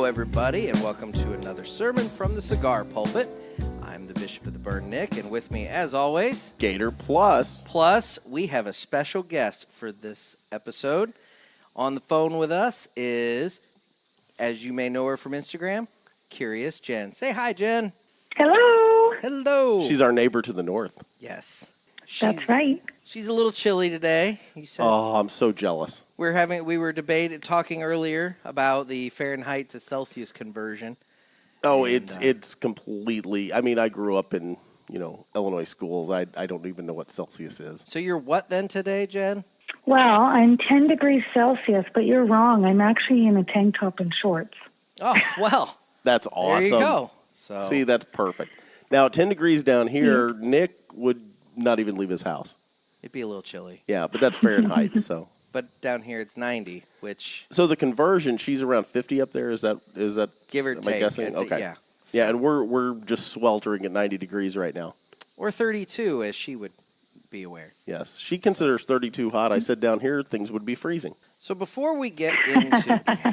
everybody, and welcome to another sermon from the Cigar Pulpit. I'm the Bishop of the Burn, Nick, and with me, as always, Gator Plus. Plus, we have a special guest for this episode. On the phone with us is, as you may know her from Instagram, Curi0usJenn. Say hi, Jen. Hello. Hello. She's our neighbor to the north. Yes. That's right. She's a little chilly today. You said. Oh, I'm so jealous. We were talking earlier about the Fahrenheit to Celsius conversion. Oh, and, it's completely. I mean, I grew up in Illinois schools. I don't even know what Celsius is. So you're what then today, Jen? Well, I'm 10 degrees Celsius, but you're wrong. I'm actually in a tank top and shorts. Oh, well. That's awesome. There you go. So. See, that's perfect. Now, 10 degrees down here, Nick would not even leave his house. It'd be a little chilly. Yeah, but that's Fahrenheit, so. But down here it's 90, which... So the conversion, she's around 50 up there. Is that give or am take? I guessing? Okay. Yeah. Yeah, and we're just sweltering at 90 degrees right now. Or 32, as she would be aware. Yes, she considers 32 hot. I said down here things would be freezing. So before we get into...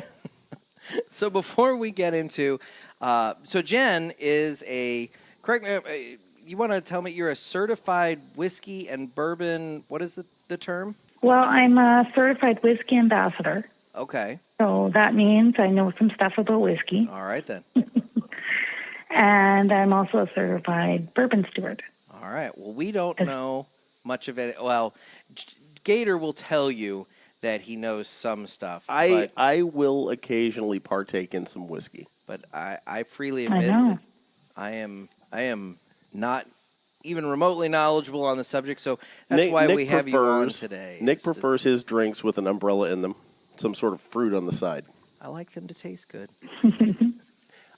So Jen is a... Correct me, you want to tell me you're a certified whiskey and bourbon... What is the term? Well, I'm a certified whiskey ambassador. Okay. So that means I know some stuff about whiskey. All right, then. And I'm also a certified bourbon steward. All right. Well, we don't know much of it. Well, Gator will tell you that he knows some stuff. I will occasionally partake in some whiskey. But I freely admit that I am not even remotely knowledgeable on the subject, so that's why we have you on today. Nick prefers his drinks with an umbrella in them, some sort of fruit on the side. I like them to taste good.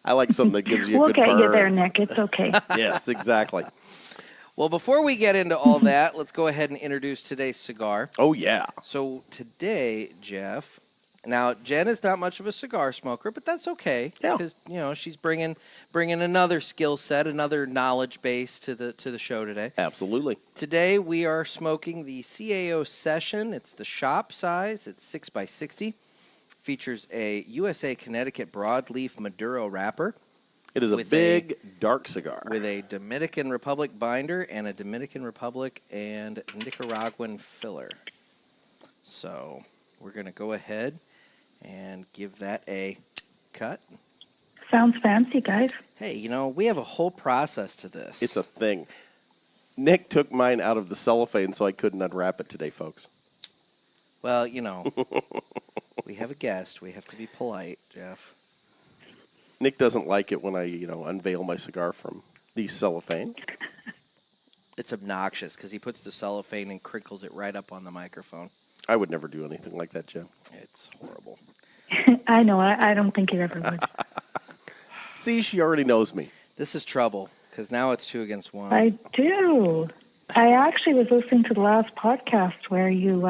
I like something that gives you a good burn. We'll get you there, Nick. It's okay. Yes, exactly. Well, before we get into all that, let's go ahead and introduce today's cigar. Oh, yeah. So today, Jeff... Now, Jen is not much of a cigar smoker, but that's okay. Yeah. Because, she's bringing another skill set, another knowledge base to the show today. Absolutely. Today, we are smoking the CAO Session. It's the shop size. It's 6x60. Features a USA Connecticut broadleaf Maduro wrapper. It is a big, dark cigar. With a Dominican Republic binder and a Dominican Republic and Nicaraguan filler. So, we're going to go ahead and give that a cut. Sounds fancy, guys. Hey, we have a whole process to this. It's a thing. Nick took mine out of the cellophane so I couldn't unwrap it today, folks. Well, we have a guest. We have to be polite, Jeff. Nick doesn't like it when I, unveil my cigar from the cellophane. It's obnoxious because he puts the cellophane and crinkles it right up on the microphone. I would never do anything like that, Jen. It's horrible. I know. I don't think you ever would. See, she already knows me. This is trouble because now it's 2 against 1. I do. I actually was listening to the last podcast where you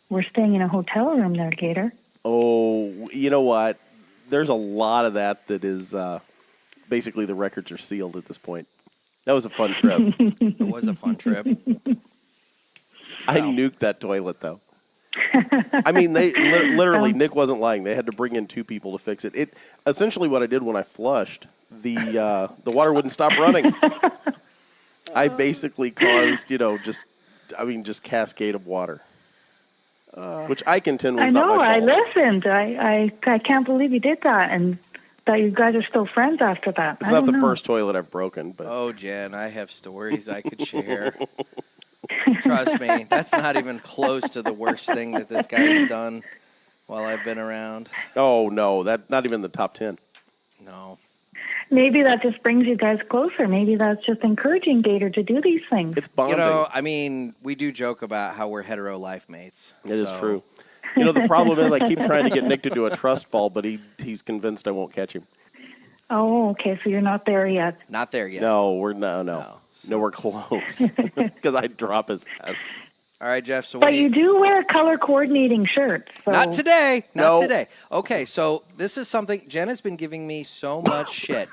were staying in a hotel room there, Gator. Oh, you know what? There's a lot of that is basically the records are sealed at this point. That was a fun trip. It was a fun trip. I nuked that toilet, though. I mean, they literally, Nick wasn't lying. They had to bring in 2 people to fix it. Essentially what I did when I flushed, the water wouldn't stop running. I basically caused, just cascade of water, which I contend was not my fault. I listened. I can't believe you did that, and that you guys are still friends after that. It's not the first toilet I've broken, but oh, Jen, I have stories I could share. Trust me, that's not even close to the worst thing that this guy's done while I've been around. Oh, no, that's not even the top 10. No. Maybe that just brings you guys closer. Maybe that's just encouraging Gator to do these things. It's bonding. We do joke about how we're hetero life mates. It is true. The problem is I keep trying to get Nick to do a trust fall, but he's convinced I won't catch him. Oh, okay, so you're not there yet. Not there yet. No, we're close. Because I drop his ass. All right, Jeff. So but you do wear color coordinating shirts. So. Not today. Not today. Okay, so this is something Jen has been giving me so much shit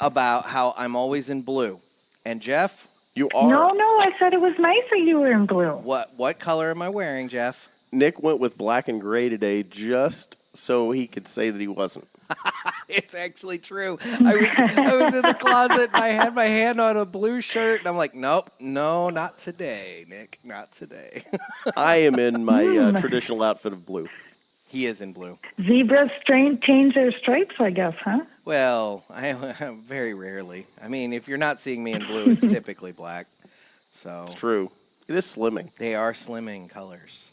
about how I'm always in blue. And Jeff, you are. No, I said it was nice that you were in blue. What color am I wearing, Jeff? Nick went with black and gray today just so he could say that he wasn't. It's actually true. I was in the closet and I had my hand on a blue shirt and I'm like, nope, no, not today, Nick, not today. I am in my traditional outfit of blue. He is in blue. Zebras change their stripes, I guess, huh? Well, I very rarely. I mean, if you're not seeing me in blue, it's typically black. So It's true. It is slimming. they are slimming colors.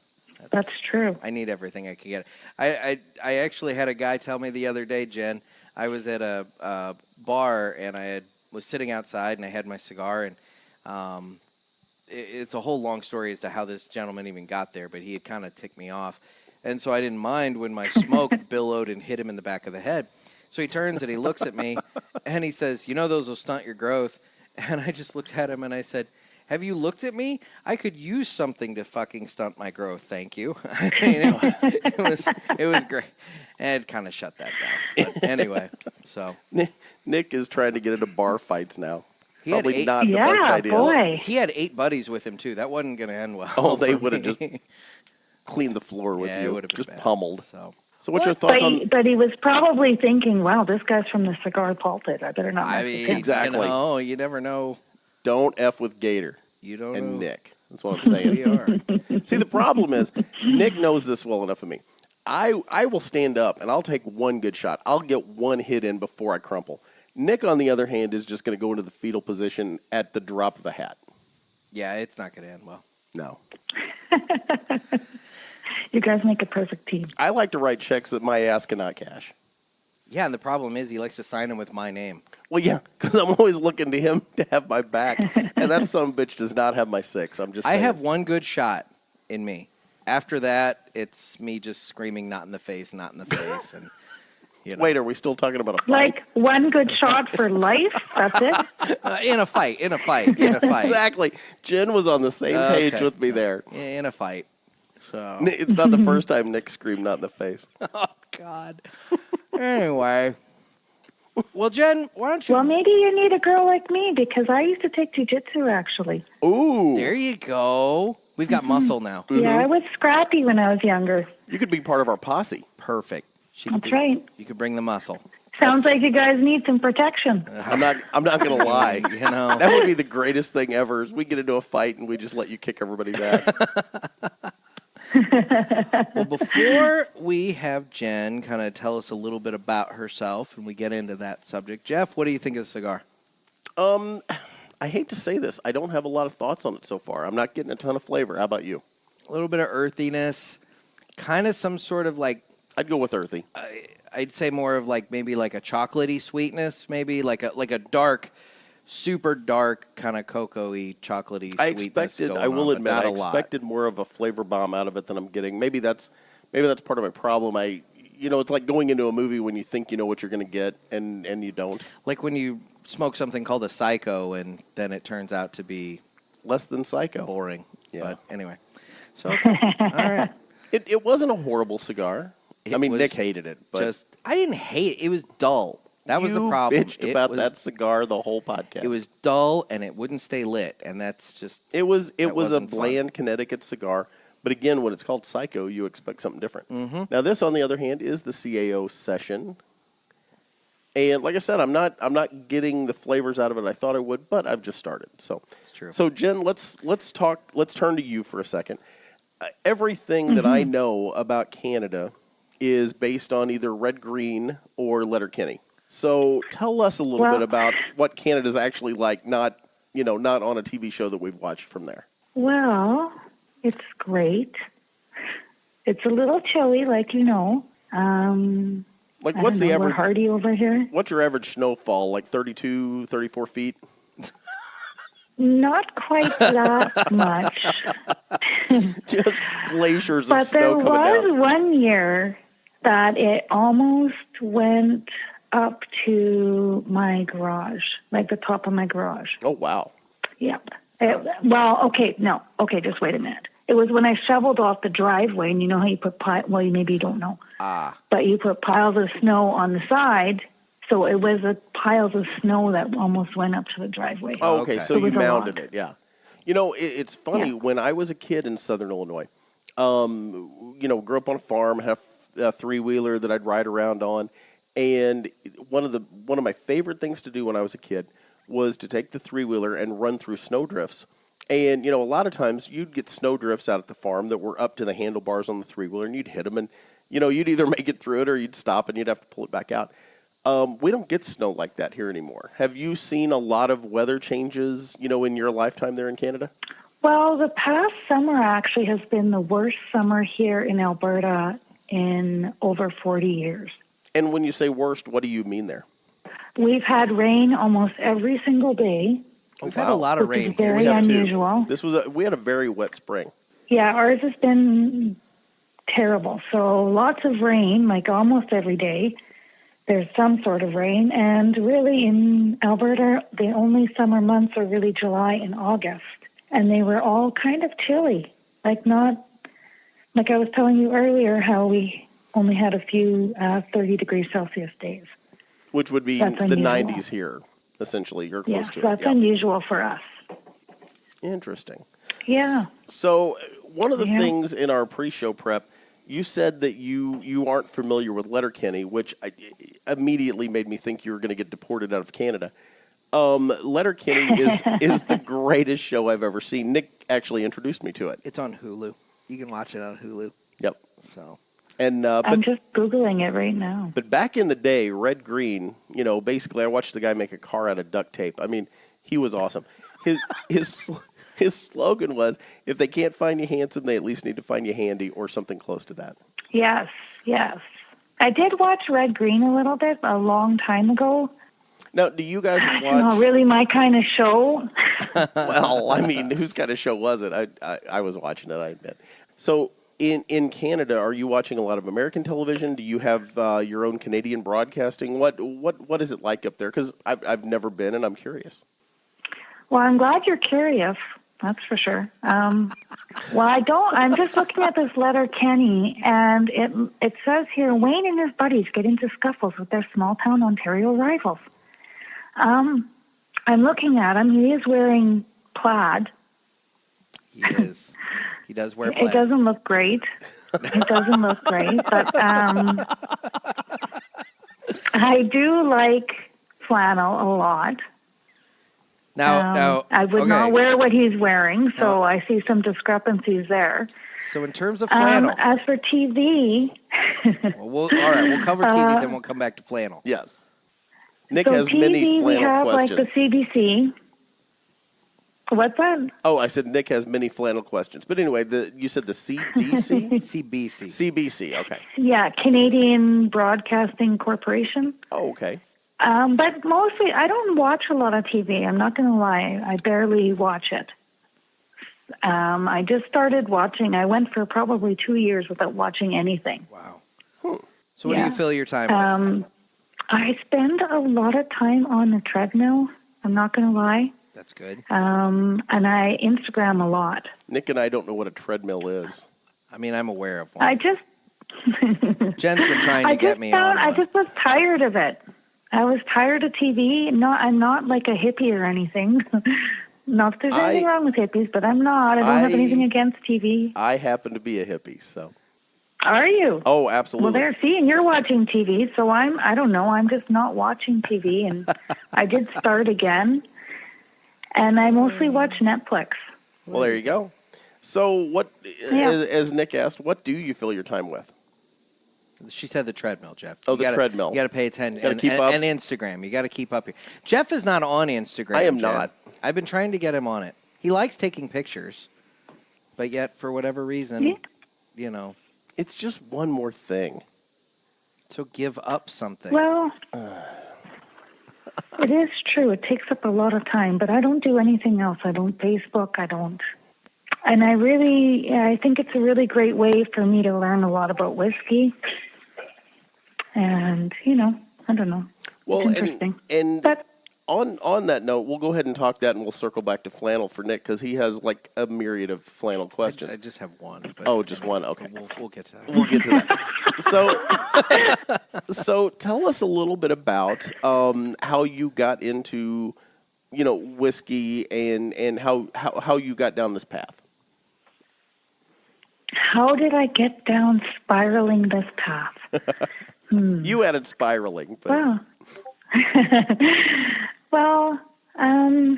That's true. I need everything I can get. I actually had a guy tell me the other day, Jen. I was at a bar and was sitting outside and I had my cigar and it's a whole long story as to how this gentleman even got there, but he had kind of ticked me off, and so I didn't mind when my smoke billowed and hit him in the back of the head. So he turns and he looks at me and he says, "You know those will stunt your growth," and I just looked at him and I said, "Have you looked at me? I could use something to fucking stunt my growth, thank you." I mean, it was great. And kind of shut that down. But anyway, so. Nick is trying to get into bar fights now. He had Probably eight- not the best Yeah, idea. boy. He had 8 buddies with him, too. That wasn't going to end well. Oh, they for would have me. just cleaned the floor with Yeah, it you. would have been Just bad. pummeled. So, So what's your thoughts on... But he was probably thinking, wow, this guy's from the cigar pulpit. I better not mess I with mean, him. Exactly. You never know. Don't F with Gator You don't and know. Nick. That's what I'm saying. We are. See, the problem is, Nick knows this well enough of me. I will stand up, and I'll take one good shot. I'll get one hit in before I crumple. Nick, on the other hand, is just going to go into the fetal position at the drop of a hat. Yeah, it's not going to end well. No. You guys make a perfect team. I like to write checks that my ass cannot cash. Yeah, and the problem is he likes to sign them with my name. Well, yeah, because I'm always looking to him to have my back, and that son of a bitch does not have my 6. I'm just I saying. have one good shot in me. After that, it's me just screaming, not in the face, not in the face. And you know. Wait, are we still talking about a fight? Like one good shot for life. That's it. In a fight. Exactly. Jen was on the same page Okay. with me there. In a fight. So. It's not the first time Nick screamed not in the face. Oh, God. Anyway. Well, Jen, why don't you... Well, maybe you need a girl like me because I used to take jiu-jitsu, actually. Ooh. There you go. We've got muscle now. Yeah, I was scrappy when I was younger. You could be part of our posse. Perfect. That's right. You could bring the muscle. Sounds like you guys need some protection. I'm not going to lie. You know. That would be the greatest thing ever. Is we get into a fight and we just let you kick everybody's ass. Well, before we have Jen kind of tell us a little bit about herself and we get into that subject, Jeff, what do you think of the cigar? I hate to say this. I don't have a lot of thoughts on it so far. I'm not getting a ton of flavor. How about you? A little bit of earthiness, kind of some sort of like, I'd go with earthy. I'd say more of like maybe like a chocolatey sweetness, maybe like a dark, super dark kind of cocoa-y, chocolatey sweetness. I will admit, I expected more of a flavor bomb out of it than I'm getting. Maybe that's part of my problem. It's like going into a movie when you think you know what you're going to get and you don't. Like when you smoke something called a Psycho and then it turns out to be Less than Psycho. boring. Yeah. But anyway. So, okay. All right. It wasn't a horrible cigar. It was Nick hated it, but I didn't hate it. It was dull. That was the you problem. bitched about that cigar the whole podcast. It was dull and it wouldn't stay lit, and that's just It was a wasn't fun. bland Connecticut cigar, but again, when it's called Psycho, you expect something different. Mm-hmm. Now, this, on the other hand, is the CAO Session, and like I said, I'm not getting the flavors out of it I thought I would, but I've just started. So it's true. So Jen, let's talk. Let's turn to you for a second. Everything that I know about Canada is based on either Red Green or Letterkenny. So tell us a little bit about what Canada's actually like, not on a TV show that we've watched from there. Well, it's great. It's a little chilly, like you know. Like, I what's don't the know, we're average? hardy over here. What's your average snowfall? Like 32, 34 feet? Not quite that much. Just glaciers of But there snow coming was down. one year that it almost went up to my garage, like the top of my garage. Oh, wow. Yep. Just wait a minute. It was when I shoveled off the driveway, and you know how you put maybe you don't know. But you put piles of snow on the side, so it was piles of snow that almost went up to the driveway. Oh, okay. So It you was a mounded lot. it, yeah. It's funny. Yeah. When I was a kid in Southern Illinois, grew up on a farm, had a three-wheeler that I'd ride around on, And one of my favorite things to do when I was a kid was to take the 3-wheeler and run through snowdrifts. And, a lot of times you'd get snowdrifts out at the farm that were up to the handlebars on the 3-wheeler, and you'd hit them, and, you'd either make it through it or you'd stop and you'd have to pull it back out. We don't get snow like that here anymore. Have you seen a lot of weather changes, in your lifetime there in Canada? Well, the past summer actually has been the worst summer here in Alberta in over 40 years. And when you say worst, what do you mean there? We've had rain almost every single day. We've had a lot of which rain is here. very unusual. We had a very wet spring. Yeah, ours has been terrible. So lots of rain, like almost every day. There's some sort of rain. And really in Alberta, the only summer months are really July and August. And they were all kind of chilly. Like I was telling you earlier how we only had a few 30 degrees Celsius days. Which would be the 90s here, essentially. You're close to it. That's unusual for us. Interesting. Yeah. So one of the things in our pre-show prep, you said that you aren't familiar with Letterkenny, which immediately made me think you were going to get deported out of Canada. Letterkenny is the greatest show I've ever seen. Nick actually introduced me to it. It's on Hulu. You can watch it on Hulu. Yep. So, And I'm just Googling it right now. But back in the day, Red Green, basically I watched the guy make a car out of duct tape. I mean, he was awesome. His slogan was, if they can't find you handsome, they at least need to find you handy, or something close to that. Yes. I did watch Red Green a little bit a long time ago. Now, do you guys watch... Not really my kind of show. Well, I mean, whose kind of show was it? I was watching it, I admit. So, in Canada, are you watching a lot of American television? Do you have your own Canadian broadcasting? What is it like up there? Because I've never been, and I'm curious. Well, I'm glad you're curious. That's for sure. Well, I'm just looking at this Letterkenny, and it says here, Wayne and his buddies get into scuffles with their small-town Ontario rivals. I'm looking at him. He is wearing plaid. He is. He does wear plaid. It doesn't look great. It doesn't look great, but I do like flannel a lot. Now, I would not wear what he's wearing, so I see some discrepancies there. So in terms of flannel, as for TV, all right, we'll cover TV, then we'll come back to flannel. Yes. Nick has TV, many flannel we have questions. Like the CBC. What's that? Oh, I said Nick has many flannel questions. But anyway, you said the CDC? CBC. CBC, okay. Yeah, Canadian Broadcasting Corporation. Oh, okay. But mostly, I don't watch a lot of TV. I'm not going to lie. I barely watch it. I just started watching. I went for probably 2 years without watching anything. Wow. So what do you fill your time with? I spend a lot of time on the treadmill. I'm not going to lie. That's good. And I Instagram a lot. Nick and I don't know what a treadmill is. I mean, I'm aware of one. I just... Jen's been trying to get me on one. I just was tired of it. I was tired of TV. I'm not like a hippie or anything. Not that there's anything wrong with hippies, but I'm not. I don't have anything against TV. I happen to be a hippie, so... Are you? Oh, absolutely. Well, and you're watching TV, so I don't know, I'm just not watching TV, and I did start again, and I mostly watch Netflix. Well, there you go. So as Nick asked, what do you fill your time with? She said the treadmill, Jeff. Oh, the treadmill. You got to pay attention. And Instagram. You got to keep up here. Jeff is not on Instagram. I am Jen. not. I've been trying to get him on it. He likes taking pictures, but yet, for whatever reason, It's just one more thing. So give up something. Well, it is true. It takes up a lot of time, but I don't do anything else. I don't Facebook. I don't. And I think it's a really great way for me to learn a lot about whiskey. And, I don't know. Well, it's interesting. But on that note, we'll go ahead and talk that, and we'll circle back to flannel for Nick, because he has like a myriad of flannel questions. I just have one. Just one? Okay. We'll get to that. We'll get to that. So tell us a little bit about how you got into, whiskey and how you got down this path. How did I get down spiraling this path? You added spiraling, but Well, well, a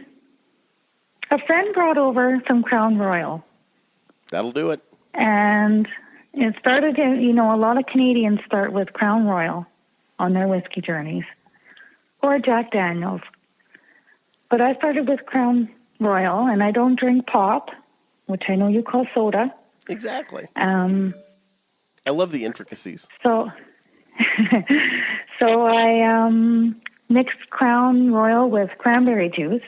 friend brought over some Crown Royal, that'll do it. and it started. A lot of Canadians start with Crown Royal on their whiskey journeys, or Jack Daniels. But I started with Crown Royal, and I don't drink pop, which I know you call soda. Exactly. Um, I love the intricacies. so, so I mixed Crown Royal with cranberry juice.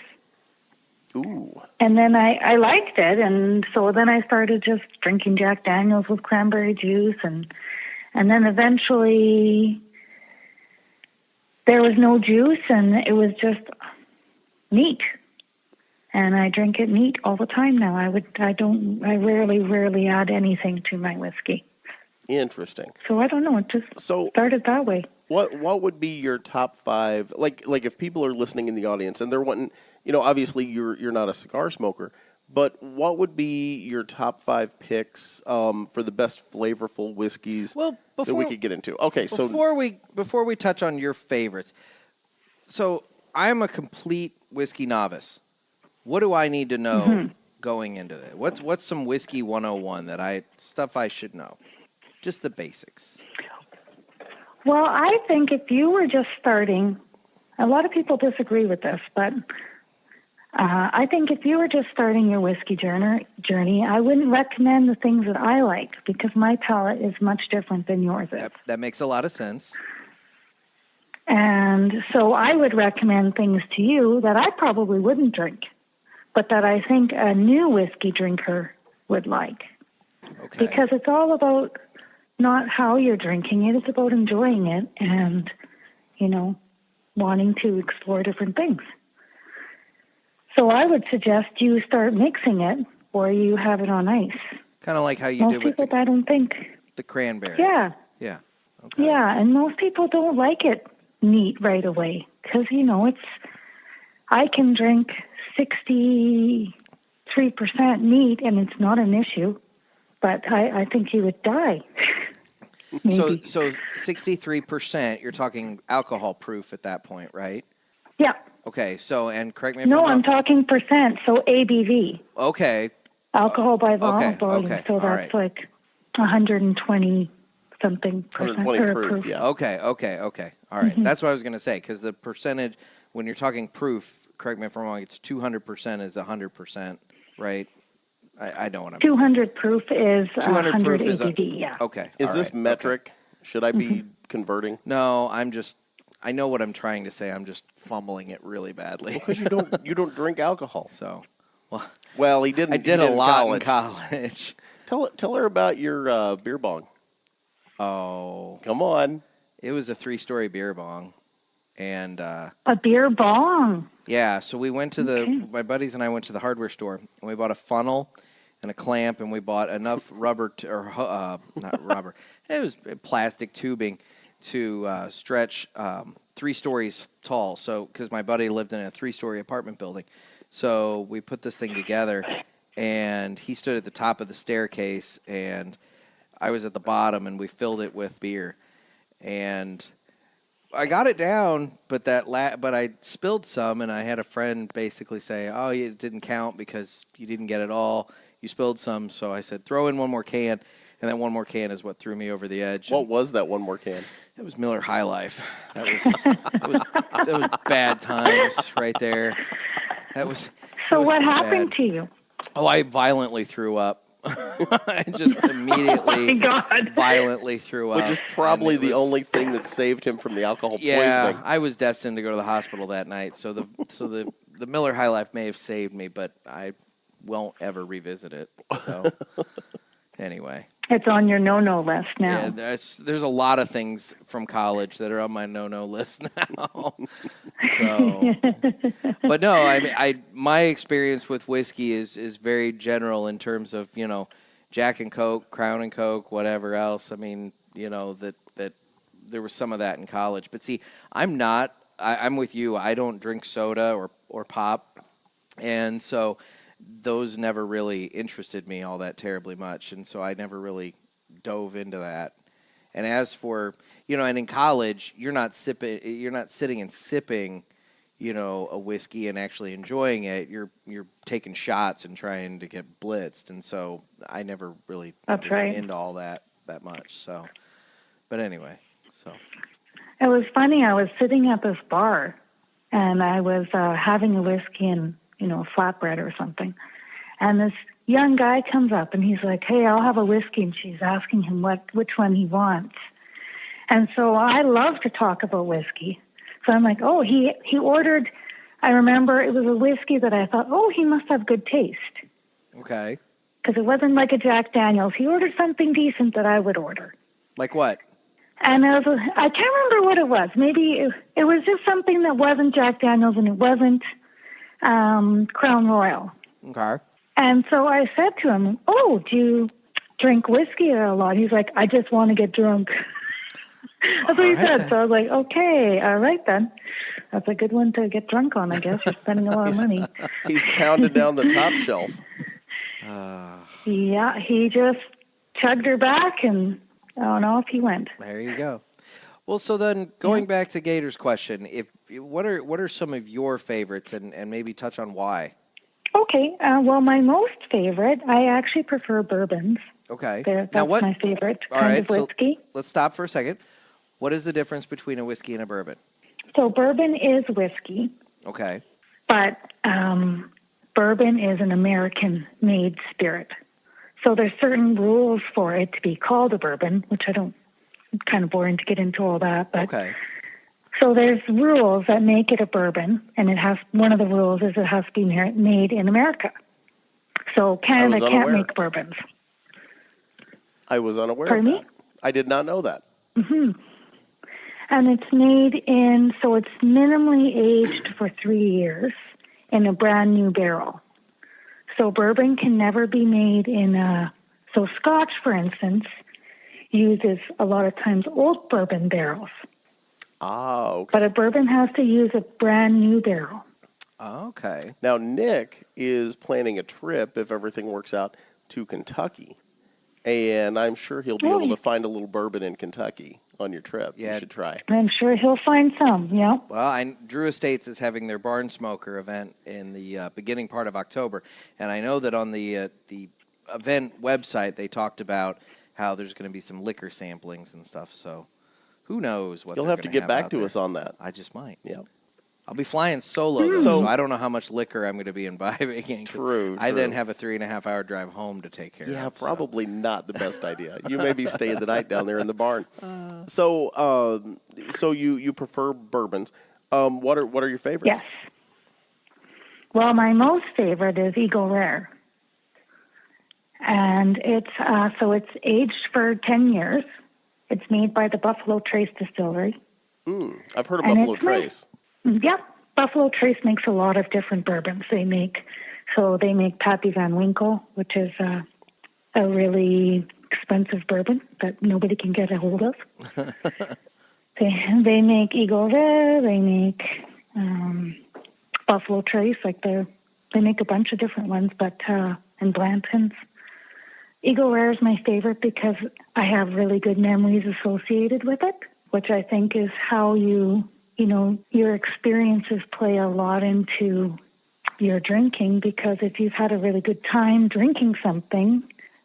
Ooh. And then I liked it, and so then I started just drinking Jack Daniels with cranberry juice, and then eventually there was no juice, and it was just neat. And I drink it neat all the time now. I rarely add anything to my whiskey. Interesting. So I don't know. It just started that way. What would be your top 5? Like if people are listening in the audience and they're wanting, obviously you're not a cigar smoker, but what would be your top 5 picks for the best flavorful whiskeys that we could get into? Okay, before we touch on your favorites, so I'm a complete whiskey novice. What do I need to know going into it? What's some whiskey 101 stuff I should know? Just the basics. Well, I think if you were just starting, a lot of people disagree with this, but I think if you were just starting your whiskey journey, I wouldn't recommend the things that I like because my palate is much different than yours is. That makes a lot of sense. And so I would recommend things to you that I probably wouldn't drink, but that I think a new whiskey drinker would like. Okay. Because it's all about not how you're drinking it, it's about enjoying it and, wanting to explore different things. So I would suggest you start mixing it or you have it on ice. Kind of like how you did with I don't think. The cranberry. Yeah. Yeah. Okay. Yeah, and most people don't like it neat right away because, I can drink 63% neat and it's not an issue, but I think you would die. Maybe. So 63%, you're talking alcohol proof at that point, right? Yeah. Okay, and correct me if I'm No, wrong. I'm talking percent, so ABV. Okay. Alcohol by volume. Okay. So that's like 120 something percent. 120 proof, yeah. Okay. All right. That's what I was going to say, because the percentage, when you're talking proof, correct me if I'm wrong, it's 200% is 100%, right? I know what I'm 200 proof is 200 100 proof is ABV, yeah. Okay. Is this right, metric? Okay. Should I be converting? No, I know what I'm trying to say. I'm just fumbling it really badly. Because you don't drink alcohol. So, well, he didn't. I did a lot in college. Tell her about your beer bong. Oh, come on! It was a 3-story beer bong, and a beer bong. Yeah, so we went to my buddies and I went to the hardware store, and we bought a funnel and a clamp, and we bought enough rubber not rubber. It was plastic tubing to stretch 3 stories tall. So, because my buddy lived in a 3-story apartment building, so we put this thing together, and he stood at the top of the staircase, and I was at the bottom, and we filled it with beer, and I got it down, but I spilled some, and I had a friend basically say, "Oh, it didn't count because you didn't get it all. You spilled some." So I said, "Throw in one more can," and that one more can is what threw me over the edge. What was that one more can? It was Miller High Life. That was bad times right there. So what happened to you? Oh, I violently threw up. I just immediately violently threw up. Which is probably the only thing that saved him from the alcohol poisoning. Yeah, I was destined to go to the hospital that night. So the Miller High Life may have saved me, but I won't ever revisit it. So anyway. It's on your no-no list now. Yeah, there's a lot of things from college that are on my no-no list now. So, but no, my experience with whiskey is very general in terms of Jack and Coke, Crown and Coke, whatever else. I mean, that there was some of that in college. But see, I'm with you. I don't drink soda or pop, and so those never really interested me all that terribly much, and so I never really dove into that. And as for, and in college, you're not sitting and sipping, a whiskey and actually enjoying it. You're taking shots and trying to get blitzed. And so I never really was into all that much. So, but anyway, so. It was funny. I was sitting at this bar, and I was having a whiskey and, a flatbread or something. And this young guy comes up, and he's like, "Hey, I'll have a whiskey." And she's asking him which one he wants. And so I love to talk about whiskey. So I'm like, oh, he ordered, I remember it was a whiskey that I thought, oh, he must have good taste. Okay. Because it wasn't like a Jack Daniels. He ordered something decent that I would order. Like what? And I can't remember what it was. Maybe it was just something that wasn't Jack Daniels and it wasn't Crown Royal. Okay. And so I said to him, oh, do you drink whiskey a lot? He's like, I just want to get drunk. That's what he said. Then. So I was like, okay, all right then. That's a good one to get drunk on, I guess. You're spending a lot of money. He's pounded down the top shelf. Yeah, he just chugged her back and off he went. There you go. Well, so then going back to Gator's question, what are some of your favorites and maybe touch on why? Okay. Well, my most favorite, I actually prefer bourbons. Okay. That's now what? My favorite All kind right, of whiskey. So let's stop for a second. What is the difference between a whiskey and a bourbon? So bourbon is whiskey. Okay. But bourbon is an American-made spirit. So there's certain rules for it to be called a bourbon, which it's kind of boring to get into all that. But okay. So there's rules that make it a bourbon, and one of the rules is it has to be made in America. So Canada can't make bourbons. I was unaware Pardon of that. Me? I did not know that. Mm-hmm. And it's made so it's minimally aged for 3 years in a brand new barrel. So bourbon can never be made so Scotch, for instance, uses a lot of times old bourbon barrels. Ah, okay. But a bourbon has to use a brand new barrel. Okay. Now, Nick is planning a trip, if everything works out, to Kentucky. And I'm sure he'll be able to find a little bourbon in Kentucky on your trip. Yeah. You should try. I'm sure he'll find some, yeah. Well, Drew Estates is having their Barn Smoker event in the beginning part of October. And I know that on the event website they talked about how there's going to be some liquor samplings and stuff. So who knows what You'll have to get back to us on that. I just might. Yeah. I'll be flying solo, though, so I don't know how much liquor I'm going to be imbibing. True. I then have a 3.5-hour drive home to take care of. Yeah, probably not the best idea. You may be staying the night down there in the barn. So you prefer bourbons. What are your favorites? Yes. Well, my most favorite is Eagle Rare. And it's aged for 10 years. It's made by the Buffalo Trace Distillery. I've heard of Buffalo Trace. Yeah, Buffalo Trace makes a lot of different bourbons. They make Pappy Van Winkle, which is a really expensive bourbon that nobody can get a hold of. They make Eagle Rare. They make Buffalo Trace. They make a bunch of different ones, and Blanton's. Eagle Rare is my favorite because I have really good memories associated with it, which I think is how your experiences play a lot into your drinking, because if you've had a really good time drinking something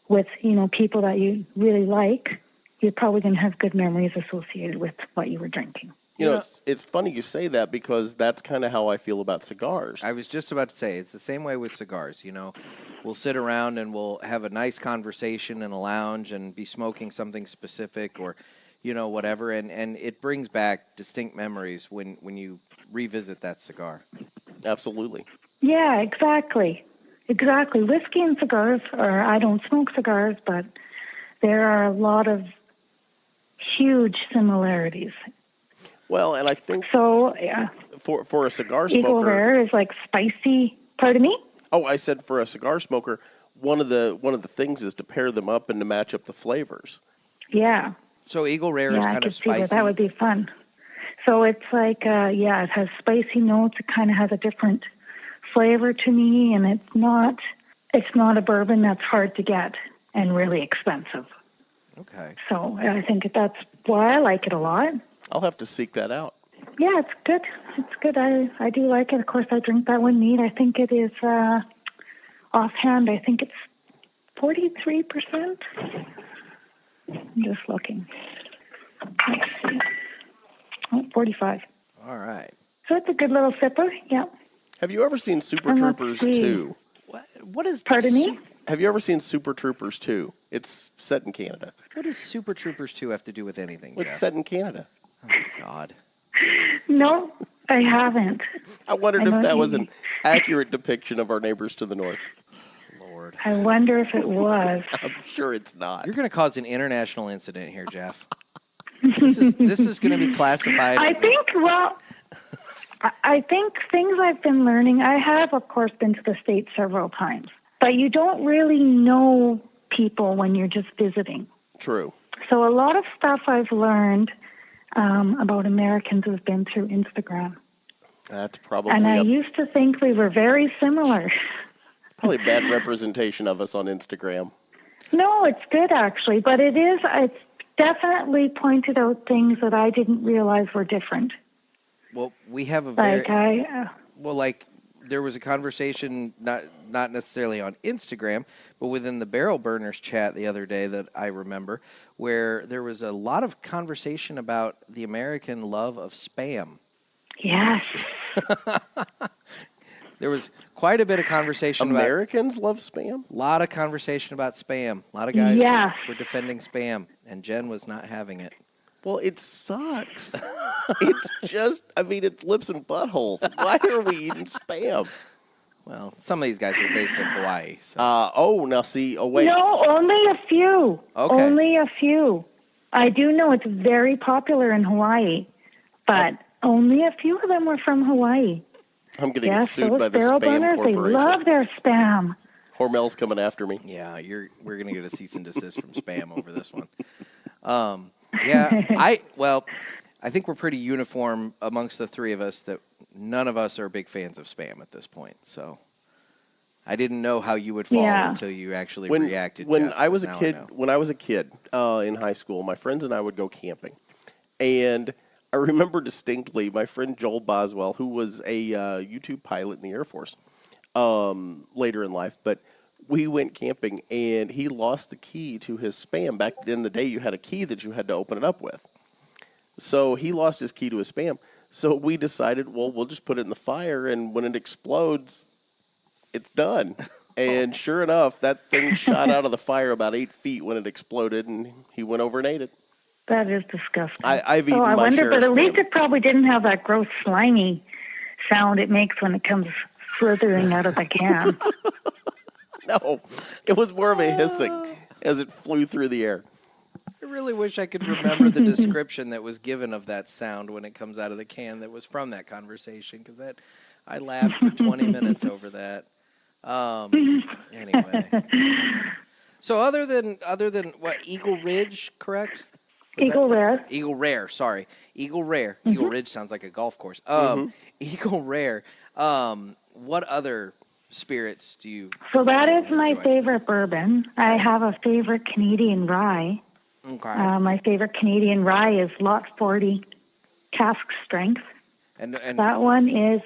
with, people that you really like, you're probably going to have good memories associated with what you were drinking. It's funny you say that because that's kind of how I feel about cigars. I was just about to say, it's the same way with cigars. We'll sit around and we'll have a nice conversation in a lounge and be smoking something specific or whatever, and it brings back distinct memories when you revisit that cigar. Absolutely. Yeah, exactly. Whiskey and cigars, I don't smoke cigars, but there are a lot of huge similarities. Well, and I think so. Yeah. For a cigar smoker, Eagle Rare is like spicy. Pardon me? Oh, I said for a cigar smoker, one of the things is to pair them up and to match up the flavors. Yeah. So Eagle Rare is kind of spicy. That would be fun. So it's like, it has spicy notes. It kind of has a different flavor to me, and it's not a bourbon that's hard to get and really expensive. Okay. So I think that's why I like it a lot. I'll have to seek that out. Yeah, it's good. It's good. I do like it. Of course, I drink that one neat. I think it is, offhand, I think it's 43%. I'm just looking. Let's see. Oh, 45. All right. So it's a good little sipper. Yeah. Have you ever seen Super And let's Troopers see. 2? What is Pardon me? Have you ever seen Super Troopers 2? It's set in Canada. What does Super Troopers 2 have to do with anything, It's Jeff? set in Canada. Oh, God. No, I haven't. I wondered I know if that you- was an accurate depiction of our neighbors to the north. Lord. I wonder if it was. I'm sure it's not. You're going to cause an international incident here, Jeff. This is going to be classified I as a- think, well, I think things I've been learning, I have, of course, been to the States several times, but you don't really know people when you're just visiting. True. So a lot of stuff I've learned about Americans has been through Instagram. That's probably And I used to think we were very similar. probably a bad representation of us on Instagram. No, it's good actually, but it's definitely pointed out things that I didn't realize were different. Well, we have a very... Like there was a conversation, not necessarily on Instagram, but within the Barrel Burners chat the other day that I remember, where there was a lot of conversation about the American love of Spam. yes. There was quite a bit of conversation Americans love Spam? A lot of conversation about Spam. A lot of guys Yes. were defending Spam, and Jen was not having it. Well, it sucks. It's just, it's lips and buttholes. Why are we eating Spam? Well, some of these guys were based in Hawaii. So. Wait. No, only a few. Okay. Only a few. I do know it's very popular in Hawaii, but only a few of them were from Hawaii. I'm going to get Yes, sued those by the barrel Spam burners, they Corporation. love their Spam. Hormel's coming after me. Yeah, we're going to get a cease and desist from Spam over this one. I think we're pretty uniform amongst the three of us that none of us are big fans of Spam at this point. So I didn't know how you would fall until you actually reacted. When Jeff, I was a now I kid, know. in high school, my friends and I would go camping, and I remember distinctly my friend Joel Boswell, who was a YouTube pilot in the Air Force later in life, but we went camping, and he lost the key to his Spam. Back in the day, you had a key that you had to open it up with. So he lost his key to his Spam. So we decided, well, we'll just put it in the fire, and when it explodes, it's done. And sure enough, that thing shot out of the fire about 8 feet when it exploded, and he went over and ate it. That is disgusting. I've eaten I my wonder, share but of at least Spam. it probably didn't have that gross slimy sound it makes when it comes slithering out of the can. No, it was more of a hissing as it flew through the air. I really wish I could remember the description that was given of that sound when it comes out of the can that was from that conversation, because I laughed for 20 minutes over that. Anyway, so other than what, Eagle Ridge, correct? Eagle Rare. Eagle Rare, sorry, Eagle Rare. Eagle Ridge sounds like a golf course. Eagle Rare. What other spirits do you? So that is my enjoy? favorite bourbon. I have a favorite Canadian rye. Okay. My favorite Canadian rye is Lot 40 cask strength. and That one is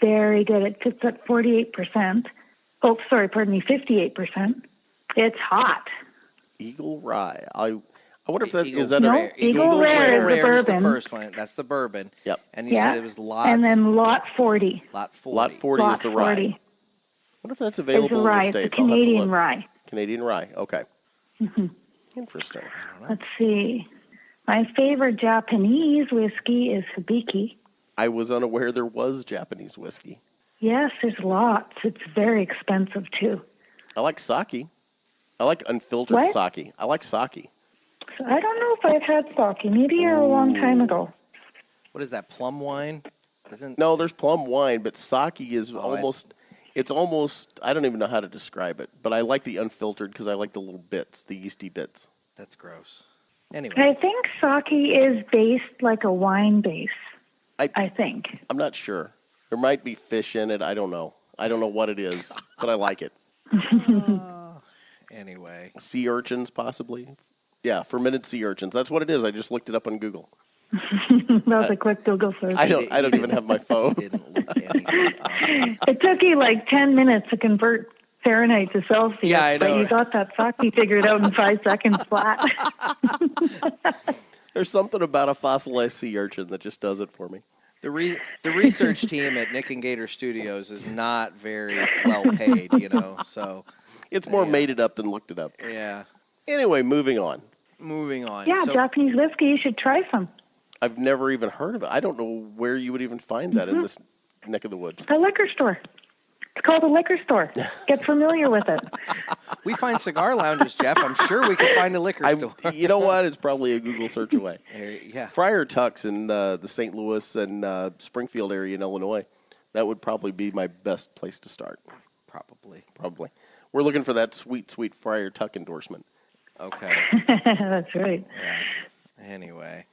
very good. It sits at 48%. Oh, sorry, pardon me, 58%. It's hot. Eagle Rye. I wonder if that Eagle is that No, a Eagle Rare is the the bourbon. first one. That's the bourbon. Yep. And you said it was Lot. And then Lot 40. Lot 40. Lot 40 Lot is the rye. 40 I wonder if that's is available the rye. in the It's States. a I'll have to Canadian look. rye. Canadian rye. Okay. Interesting. Let's see. My favorite Japanese whiskey is Hibiki. I was unaware there was Japanese whiskey. Yes, there's lots. It's very expensive, too. I like sake. I like unfiltered What? sake. I like sake. So I don't know if I've had sake. Maybe a long time ago. What is that? Plum wine? No, there's plum wine, but sake is Oh, almost. It's almost. I don't even know how to describe it, but I like the unfiltered because I like the little bits, the yeasty bits. That's gross. Anyway, I think sake is based like a wine base. I think. I'm not sure. There might be fish in it. I don't know. I don't know what it is, but I like it. anyway. Sea urchins, possibly. Yeah, fermented sea urchins. That's what it is. I just looked it up on Google. That was a quick Google search. I don't even have my phone. Didn't look anything up. It took you like 10 minutes to convert Fahrenheit to Celsius. Yeah, I know. But you got that sake figured out in 5 seconds flat. There's something about a fossilized sea urchin that just does it for me. The research team at Nick and Gator Studios is not very well paid, so It's more made it up than looked it up. yeah. Anyway, moving on. Yeah, So, Japanese whiskey, you should try some. I've never even heard of it. I don't know where you would even find that in this neck of the woods. A liquor store. It's called a liquor store. Get familiar with it. we find cigar lounges, Jeff. I'm sure we can find a liquor store. You know what? It's probably a Google search away. Yeah. Friar Tuck's in the St. Louis and Springfield area in Illinois. That would probably be my best place to start. Probably. We're looking for that sweet, sweet Friar Tuck endorsement. Okay. That's right. Yeah. Anyway.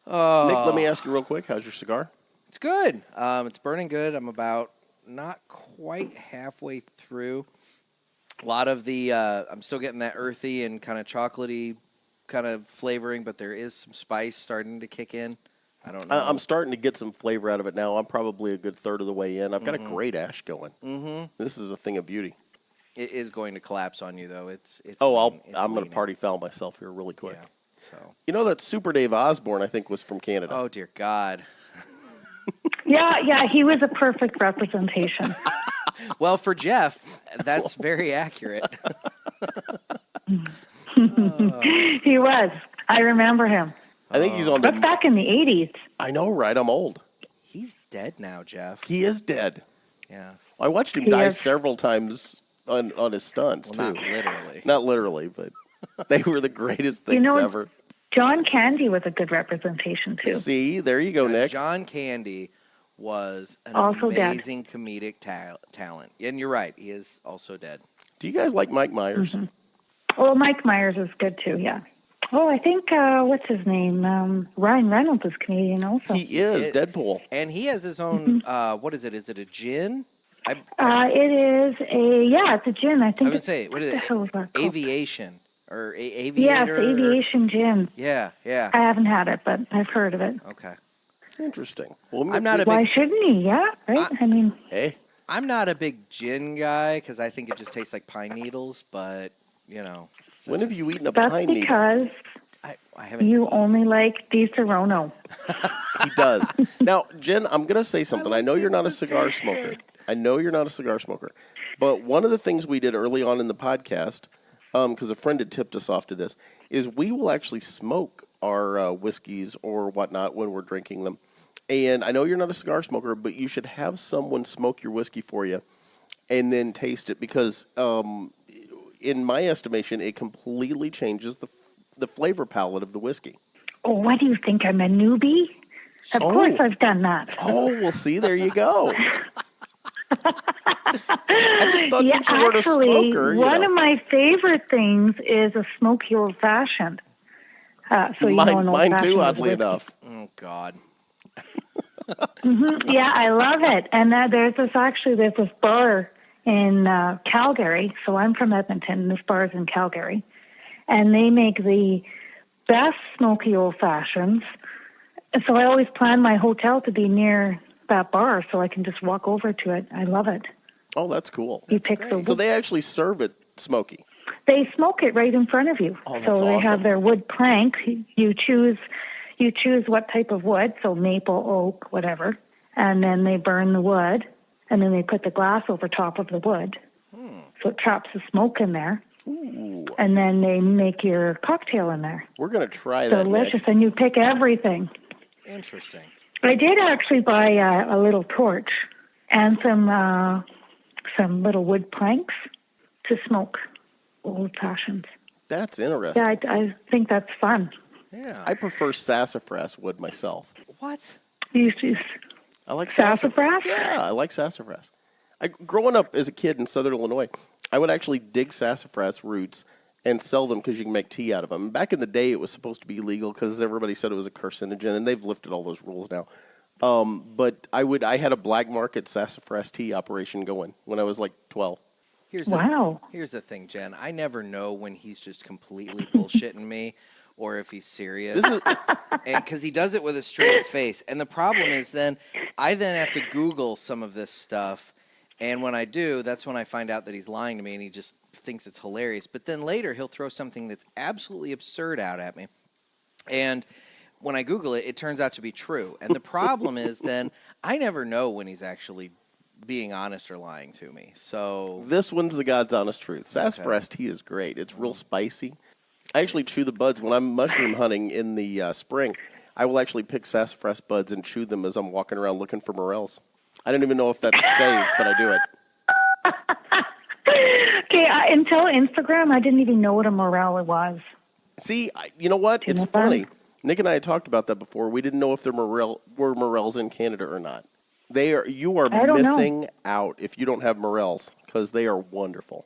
Nick, let me ask you real quick. How's your cigar? It's good. It's burning good. I'm about not quite halfway through. A lot of the, I'm still getting that earthy and kind of chocolatey kind of flavoring, but there is some spice starting to kick in. I don't know. I'm starting to get some flavor out of it now. I'm probably a good third of the way in. I've got a great ash going. Mm-hmm. This is a thing of beauty. It is going to collapse on you, though. I'm going to party foul myself here really quick. Yeah, so. You know that Super Dave Osborne, I think, was from Canada. Oh, dear God. Yeah, he was a perfect representation. Well, for Jeff, that's very accurate. He was. I remember him. I think he's on That's back in the 80s. I know, right? I'm old. He's dead now, Jeff. He is dead. Yeah. I watched him die several times on his stunts, Well, too. not literally. Not literally, but they were the greatest things ever. John Candy was a good representation, too. See, there you go, Nick. John Candy was an Also amazing comedic talent. And you're right. He is also dead. Do you guys like Mike Myers? Mm-hmm. Oh, Mike Myers is good, too, yeah. Oh, I think, what's his name? Ryan Reynolds is Canadian also. He is, Deadpool. And he has his own, what is it? Is it a gin? It is it's a gin. I think I would say, what is it? Aviation. Or Aviator? Yes, Aviation Gin. Yeah. I haven't had it, but I've heard of it. Okay. Interesting. Well, Why shouldn't he? Yeah, right? Hey. I'm not a big gin guy because I think it just tastes like pine needles, but, When have you eaten a That's pine needle? because I haven't. you only like Di Serono. He does. Now, Jen, I'm going to say something. I know you're not a cigar smoker. But one of the things we did early on in the podcast, because a friend had tipped us off to this, is we will actually smoke our whiskeys or whatnot when we're drinking them. And I know you're not a cigar smoker, but you should have someone smoke your whiskey for you and then taste it because, in my estimation, it completely changes the flavor palette of the whiskey. Oh, what do you think? I'm a newbie? Of course I've done that. Oh, well, see, there you go. I just thought since you weren't a smoker, one of my favorite things is a smoky old-fashioned. Mine too, oddly enough. Oh, God. Yeah, I love it. And there's this bar in Calgary. So I'm from Edmonton, and this bar is in Calgary. And they make the best smoky old-fashions. So I always plan my hotel to be near that bar so I can just walk over to it. I love it. Oh, that's cool. So they actually serve it smoky. They smoke it right in front of you. Oh, that's so they awesome. have their wood plank. You choose what type of wood, so maple, oak, whatever, and then they burn the wood, and then they put the glass over top of the wood, so it traps the smoke in there. Ooh. And then they make your cocktail in there. We're going to try that. Delicious, Nick. and you pick everything. Interesting. I did actually buy a little torch and some little wood planks to smoke old fashions. That's interesting. Yeah, I think that's fun. Yeah. I prefer sassafras wood myself. What? I like sassafras? Yeah, I like sassafras. Growing up as a kid in Southern Illinois, I would actually dig sassafras roots and sell them because you can make tea out of them. Back in the day, it was supposed to be illegal because everybody said it was a carcinogen, and they've lifted all those rules now. But I had a black market sassafras tea operation going when I was like 12. Here's Wow. Here's the thing, Jen. I never know when he's just completely bullshitting me or if he's serious. Because he does it with a straight face. And the problem is I then have to Google some of this stuff. And when I do, that's when I find out that he's lying to me and he just thinks it's hilarious. But then later he'll throw something that's absolutely absurd out at me. And when I Google it, it turns out to be true. And the problem is then I never know when he's actually being honest or lying to me. So this one's the God's honest truth. Sassafras tea is great. It's real spicy. I actually chew the buds. When I'm mushroom hunting in the spring, I will actually pick sassafras buds and chew them as I'm walking around looking for morels. I don't even know if that's safe, but I do it. Okay, until Instagram, I didn't even know what a morel was. See, you know what? Do you It's know that? funny. Nick and I had talked about that before. We didn't know if there were morels in Canada or not. You are I don't know. missing out if you don't have morels because they are wonderful.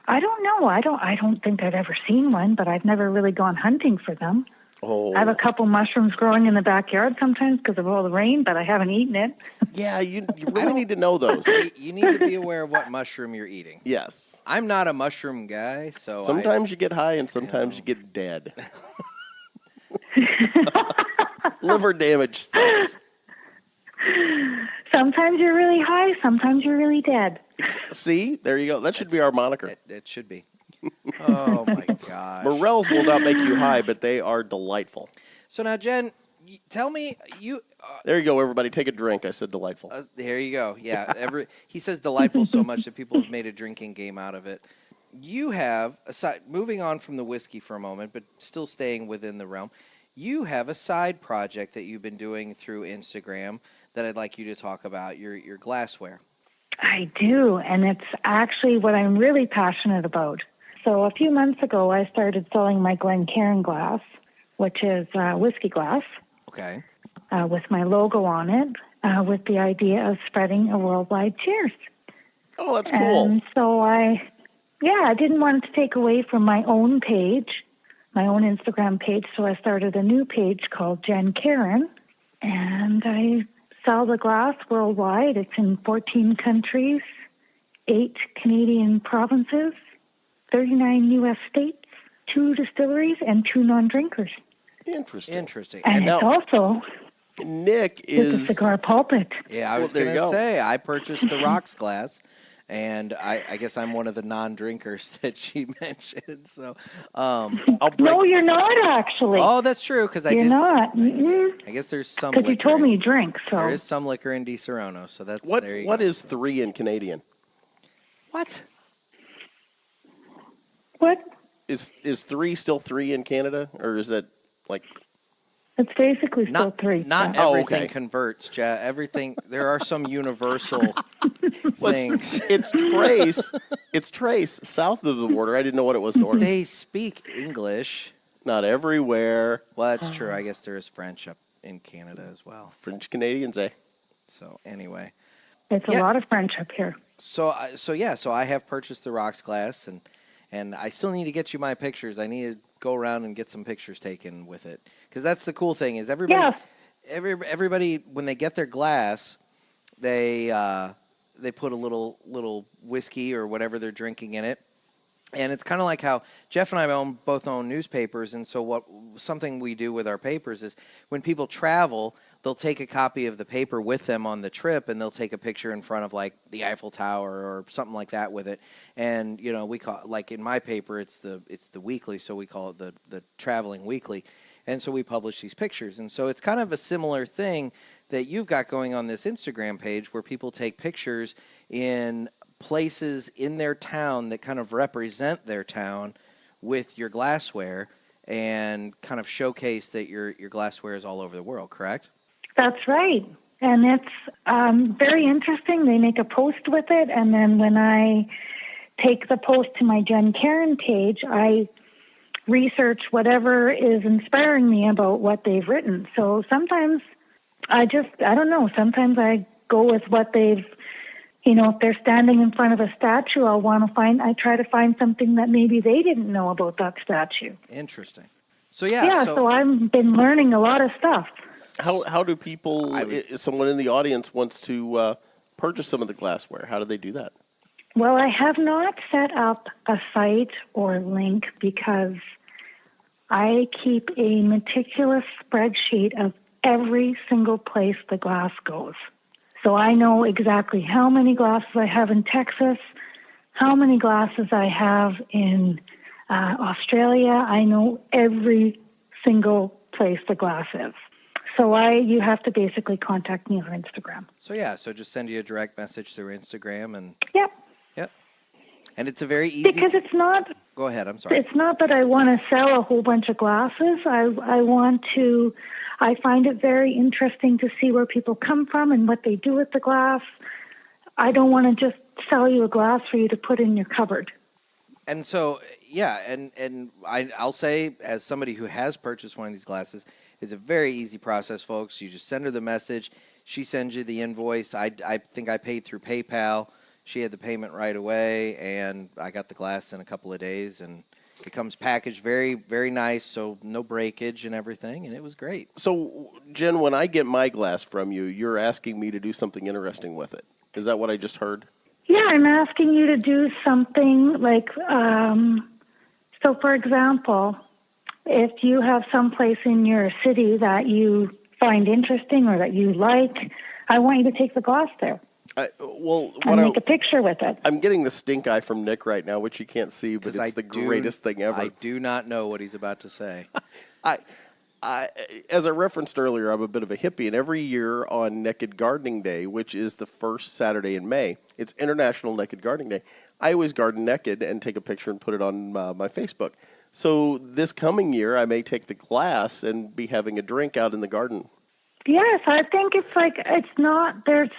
I don't know. I don't think I've ever seen one, but I've never really gone hunting for them. Oh, I have a couple mushrooms growing in the backyard sometimes because of all the rain, but I haven't eaten it. yeah, you really need to know those. you need to be aware of what mushroom you're eating. Yes. I'm not a mushroom guy, so Sometimes you get high and sometimes you get dead. Liver damage sucks. Sometimes you're really high, sometimes you're really dead. See? There you go. That should be our moniker. It should be. Oh, my gosh. Morels will not make you high, but they are delightful. So now, Jen, tell me, There you go, everybody. Take a drink. I said delightful. there you go. Yeah, he says delightful so much that people have made a drinking game out of it. You have, moving on from the whiskey for a moment, but still staying within the realm, you have a side project that you've been doing through Instagram that I'd like you to talk about, your glassware. I do, and it's actually what I'm really passionate about. So a few months ago, I started selling my Glencairn glass, which is whiskey glass, Okay. with my logo on it, with the idea of spreading a worldwide cheers. Oh, that's cool. And so I didn't want it to take away from my own page, my own Instagram page, so I started a new page called Jen Karen, and I sell the glass worldwide. It's in 14 countries, 8 Canadian provinces, 39 U.S. states, 2 distilleries, and 2 non-drinkers. Interesting. And now, it's also Nick with the is... cigar pulpit. Yeah, I was there going you to go. say, I purchased the rocks glass, and I guess I'm one of the non-drinkers that she mentioned. So, I'll break... No, you're not actually. Oh, that's true, because You're not. I guess there's some Because liquor. you told me you drink, so. There is some liquor in Di Serono, so that's What there you What go. is 3 in Canadian? What? What? Is 3 still 3 in Canada? Or is that like... It's basically still 3. Not yeah. everything okay. converts, Everything. There are some universal Well, things. it's trace. It's trace south of the border. I didn't know what it was north. They speak English. Not everywhere. Well, that's true. I guess there is French up in Canada as well. French Canadians, eh? So anyway, It's a lot of French up here. so I have purchased the rocks glass, and I still need to get you my pictures. I need to go around and get some pictures taken with it, because that's the cool thing is everybody when they get their glass, they put a little whiskey or whatever they're drinking in it. And it's kind of like how Jeff and I both own newspapers, and so something we do with our papers is when people travel, they'll take a copy of the paper with them on the trip, and they'll take a picture in front of like the Eiffel Tower or something like that with it. And we call like in my paper it's the weekly, so we call it the traveling weekly, and so we publish these pictures. And so it's kind of a similar thing that you've got going on this Instagram page where people take pictures in places in their town that kind of represent their town with your glassware and kind of showcase that your glassware is all over the world, correct? That's right. And it's very interesting. They make a post with it, and then when I take the post to my Jen Karen page, I research whatever is inspiring me about what they've written. So sometimes I don't know, sometimes I go with what they've, if they're standing in front of a statue, I try to find something that maybe they didn't know about that statue. Interesting. So so I've been learning a lot of stuff. How do people, if someone in the audience wants to purchase some of the glassware, how do they do that? Well, I have not set up a site or link because I keep a meticulous spreadsheet of every single place the glass goes. So I know exactly how many glasses I have in Texas, how many glasses I have in Australia. I know every single place the glass is. So you have to basically contact me on Instagram. So just send you a direct message through Instagram and... Yep. And it's a very easy... Because it's not... Go ahead, I'm sorry. It's not that I want to sell a whole bunch of glasses. I find it very interesting to see where people come from and what they do with the glass. I don't want to just sell you a glass for you to put in your cupboard. And so, and I'll say, as somebody who has purchased one of these glasses, it's a very easy process, folks. You just send her the message. She sends you the invoice. I think I paid through PayPal. She had the payment right away, and I got the glass in a couple of days, and it comes packaged very, very nice, so no breakage and everything, and it was great. So, Jen, when I get my glass from you, you're asking me to do something interesting with it. Is that what I just heard? Yeah, I'm asking you to do something like, so for example, if you have someplace in your city that you find interesting or that you like, I want you to take the glass there. And make a picture with it. I'm getting the stink eye from Nick right now, which you can't see, but it's the greatest thing ever. I do not know what he's about to say. As I referenced earlier, I'm a bit of a hippie, and every year on Naked Gardening Day, which is the first Saturday in May, it's International Naked Gardening Day, I always garden naked and take a picture and put it on my Facebook. So this coming year, I may take the glass and be having a drink out in the garden. Yes, I think there's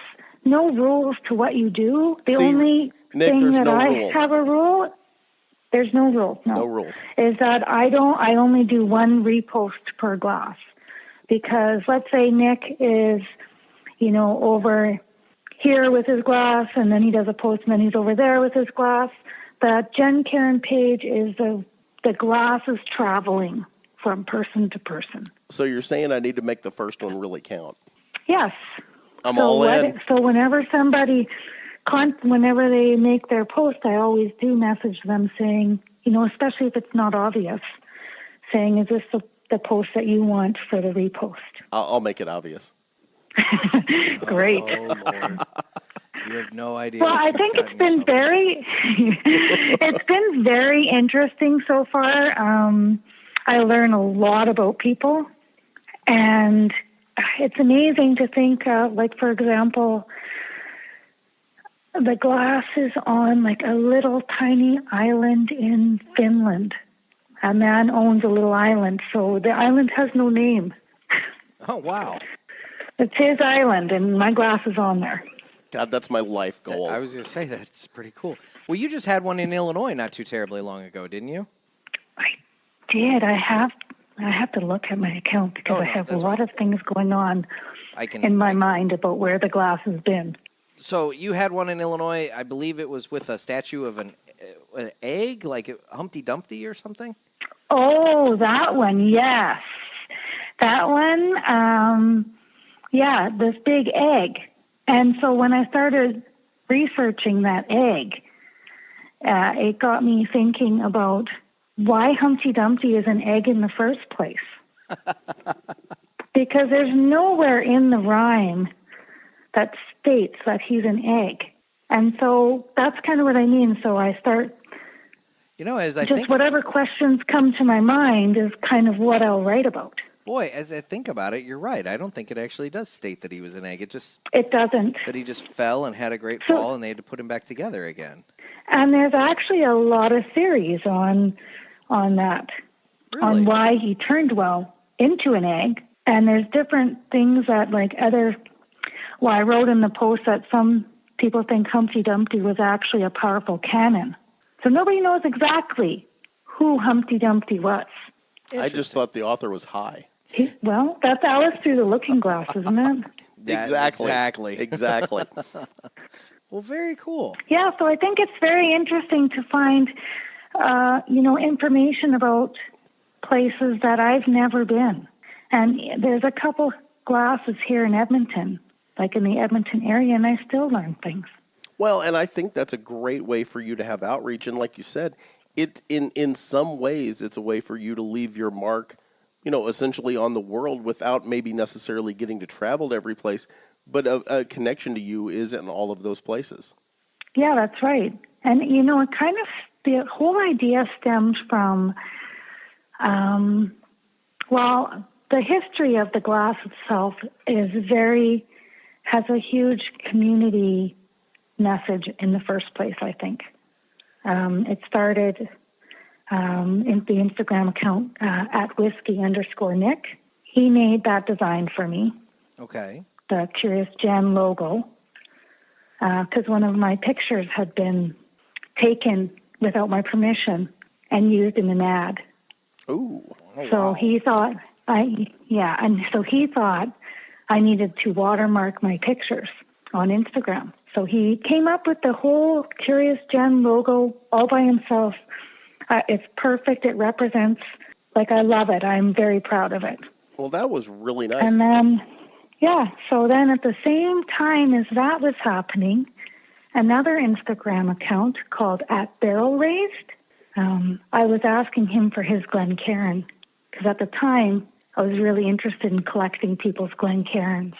no rules to what you do. The only thing that I have a rule, there's no rules. No rules. Is that I only do one repost per glass. Because let's say Nick is, over here with his glass, and then he does a post, and then he's over there with his glass. The Jen Karen page is the glass is traveling from person to person. So you're saying I need to make the first one really count? Yes. I'm all in. So whenever they make their post, I always do message them saying, especially if it's not obvious, saying, is this the post that you want for the repost? I'll make it obvious. Great. Oh, Lord. You have no idea. Well, I think it's been very interesting so far. I learn a lot about people, and it's amazing to think, for example, the glass is on like a little tiny island in Finland. A man owns a little island, so the island has no name. Oh, wow. It's his island, and my glass is on there. God, that's my life goal. I was going to say, that's pretty cool. Well, you just had one in Illinois not too terribly long ago, didn't you? I did. I have to look at my account because I have a lot of things going on in my mind about where the glass has been. So you had one in Illinois. I believe it was with a statue of an egg, like Humpty Dumpty or something? Oh, that one, yes. That one, this big egg. And so when I started researching that egg, it got me thinking about why Humpty Dumpty is an egg in the first place. Because there's nowhere in the rhyme that states that he's an egg. And so that's kind of what I mean. So I start, whatever questions come to my mind is kind of what I'll write about. Boy, as I think about it, you're right. I don't think it actually does state that he was an egg. It doesn't. That he just fell and had a great fall, and they had to put him back together again. And there's actually a lot of theories on that, on why he turned into an egg. And there's different things that I wrote in the post that some people think Humpty Dumpty was actually a powerful cannon. So nobody knows exactly who Humpty Dumpty was. I just thought the author was high. That's Alice Through the Looking Glass, isn't it? Exactly. Well, very cool. Yeah, so I think it's very interesting to find, information about places that I've never been. And there's a couple glasses here in Edmonton, like in the Edmonton area, and I still learn things. Well, and I think that's a great way for you to have outreach. And like you said, in some ways, it's a way for you to leave your mark, essentially on the world without maybe necessarily getting to travel to every place, but a connection to you is in all of those places. Yeah, that's right. And, the whole idea stems from, the history of the glass itself has a huge community message in the first place, I think. It started in the Instagram account at whiskey_Nick. He made that design for me. Okay. The Curi0usJenn logo. Because one of my pictures had been taken without my permission and used in an ad. Ooh. Oh, So wow. he thought he thought I needed to watermark my pictures on Instagram. So he came up with the whole Curi0usJenn logo all by himself. It's perfect. It represents, I love it. I'm very proud of it. Well, that was really nice. And then, so then at the same time as that was happening, another Instagram account called @BarrelRaised, I was asking him for his Glencairn, because at the time I was really interested in collecting people's Glencairns.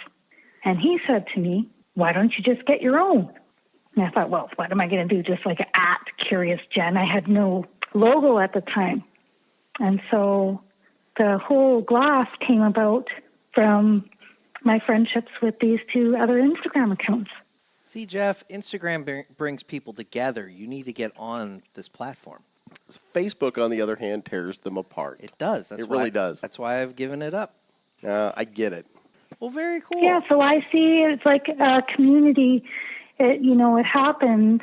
And he said to me, why don't you just get your own? And I thought, well, what am I going to do? Just like @Curi0usJenn. I had no logo at the time. And so the whole glass came about from my friendships with these two other Instagram accounts. See, Jeff, Instagram brings people together. You need to get on this platform. Facebook, on the other hand, tears them apart. It does. It really does. That's why I've given it up. I get it. Well, very cool. Yeah, so I see it's like a community. It happened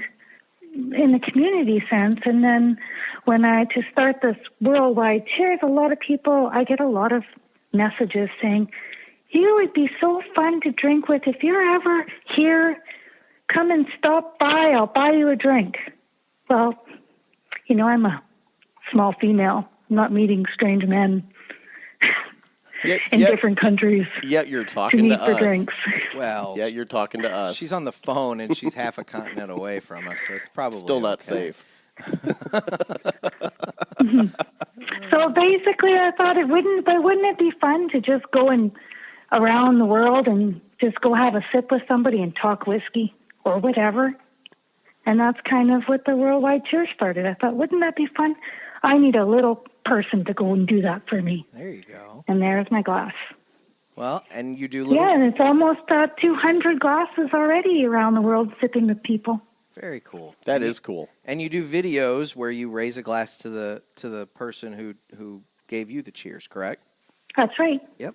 in the community sense. And then to start this worldwide cheers, I get a lot of messages saying, you would be so fun to drink with. If you're ever here, come and stop by. I'll buy you a drink. Well, I'm a small female. I'm not meeting strange men in different countries. Yet you're to talking meet to for us. drinks. Well, Yeah, you're talking to us. she's on the phone and she's half a continent away from us, so it's probably Still not okay. safe. So basically, I thought wouldn't it be fun to just go around the world and just go have a sip with somebody and talk whiskey or whatever? And that's kind of what the Worldwide Cheers started. I thought, wouldn't that be fun? I need a little person to go and do that for me. There you go. And there's my glass. Well, and you do little... Yeah, and it's almost 200 glasses already around the world sipping with people. Very cool. That is cool. And you do videos where you raise a glass to the person who gave you the cheers, correct? That's right. Yep.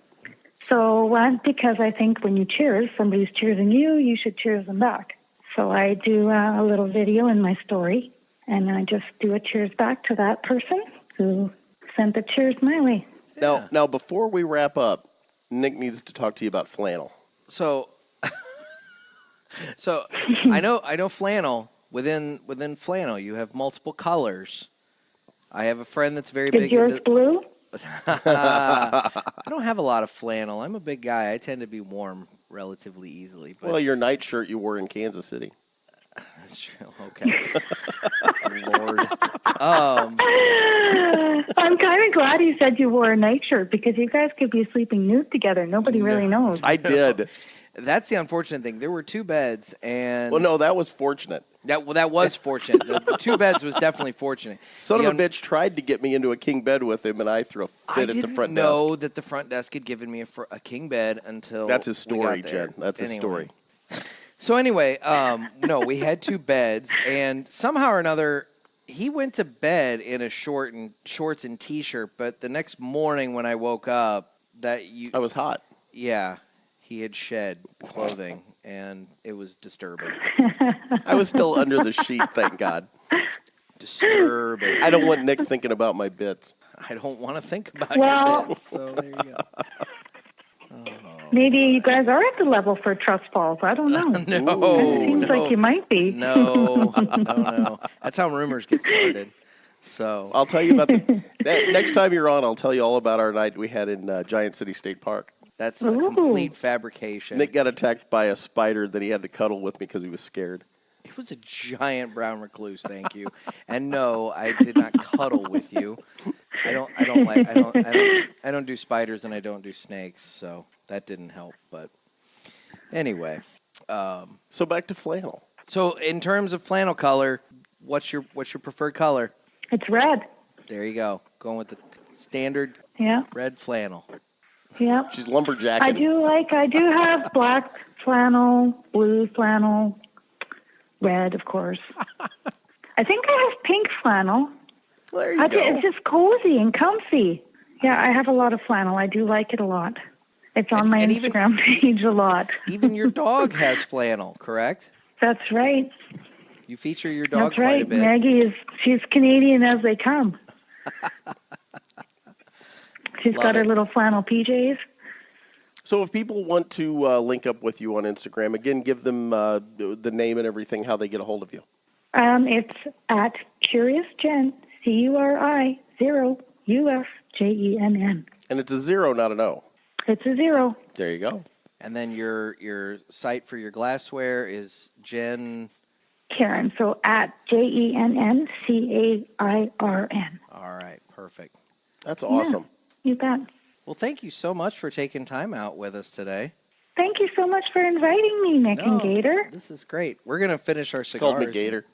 So because I think when you cheers, somebody's cheersing you, you should cheers them back. So I do a little video in my story, and I just do a cheers back to that person who sent the cheers my way. Now, before we wrap up, Nick needs to talk to you about flannel. So I know flannel. Within flannel, you have multiple colors. I have a friend that's very Is big. yours blue? I don't have a lot of flannel. I'm a big guy. I tend to be warm relatively easily. But Well, your nightshirt you wore in Kansas City. that's true. Okay. Lord. I'm kind of glad you said you wore a nightshirt because you guys could be sleeping nude together. Nobody really knows. I did. That's the unfortunate thing. There were two beds, and Well, no, that was fortunate. that was fortunate. The two beds was definitely fortunate. Son The of a bitch tried to get me into a king bed with him, and I threw a fit at the front desk. I didn't know that the front desk had given me a king bed until That's his we got story, there. Jen. That's his story. So anyway, no, we had two beds, and somehow or another, he went to bed in a shorts and t-shirt. But the next morning when I woke up, I was hot. Yeah, he had shed clothing, and it was disturbing. I was still under the sheet, thank God. Disturbing. I don't want Nick thinking about my bits. I don't want to think about Well- your beds, so there you go. Maybe you guys are at the level for trust falls. I don't know. No, Seems like you might be. No. That's how rumors get started. So I'll tell you about next time you're on. I'll tell you all about our night we had in Giant City State Park. that's a complete fabrication. Nick got attacked by a spider that he had to cuddle with me because he was scared. It was a giant brown recluse, thank you. And no, I did not cuddle with you. I don't do spiders and I don't do snakes, so that didn't help. But anyway, So back to flannel. so in terms of flannel color, what's your preferred color? It's red. There you go. Going with the standard Yeah. red flannel. Yeah. She's lumberjacking. I do have black flannel, blue flannel, red, of course. I think I have pink flannel. There you go. It's just cozy and comfy. Yeah, I have a lot of flannel. I do like it a lot. It's on my Instagram page a lot. Even your dog has flannel, correct? That's right. You feature your dog That's quite right. a bit. Maggie she's Canadian as they come. She's Love got her it. little flannel PJs. So if people want to link up with you on Instagram, again, give them the name and everything, how they get a hold of you. It's at Curi0usJenn, CURI0USJENN. And it's a 0, not an O. It's a 0. There you go. And then your site for your glassware is Jen. Karen, so at JENNCAIRN. All right, perfect. That's awesome. You bet. Well, thank you so much for taking time out with us today. Thank you so much for inviting me, Nick and Gator. This is great. We're going to finish our She cigars. called me Gator.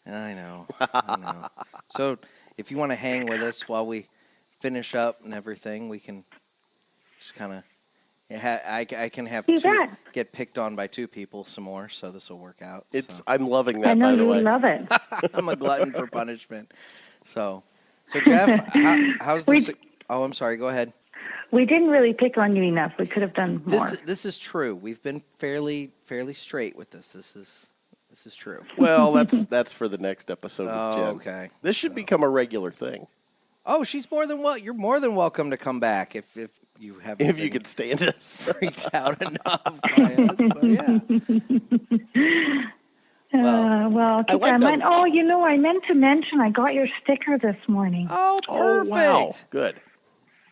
I know. So if you want to hang with us while we finish up and everything, we can just kind of... I can have You two, bet. get picked on by two people some more, so this will work out. It's so. I'm loving I that, know by the you way. love it. I'm a glutton for punishment. So Jeff, how's this? Oh, I'm sorry. Go ahead. We didn't really pick on you enough. We could have done more. This is true. We've been fairly straight with this. This is true. Well, that's for the next episode with Oh, Jen. okay. This should become a regular thing. Oh, she's more than You're more than welcome to come back if you have. If you could stand us. freaked out enough by us. So, yeah. Well, keep like that in that- mind. Oh, I meant to mention I got your sticker this morning. Oh, Oh, perfect. wow. Good.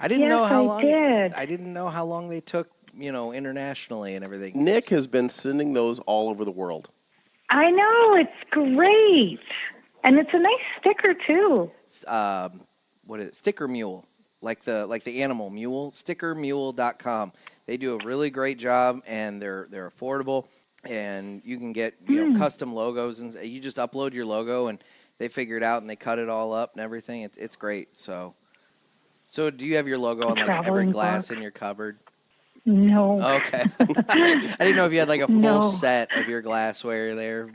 I didn't Yes, know how I long. did. I didn't know how long they took. Internationally and everything. Nick has been sending those all over the world. I know, it's great. And it's a nice sticker, too. What is it? Sticker Mule, like the animal mule, stickermule.com. They do a really great job, and they're affordable, and you can get custom logos, and you just upload your logo, and they figure it out, and they cut it all up and everything. It's great. So do you have your logo on like every Traveling glass book. in your cupboard? No. Okay. I didn't know if you had like a full No. set of your glassware there.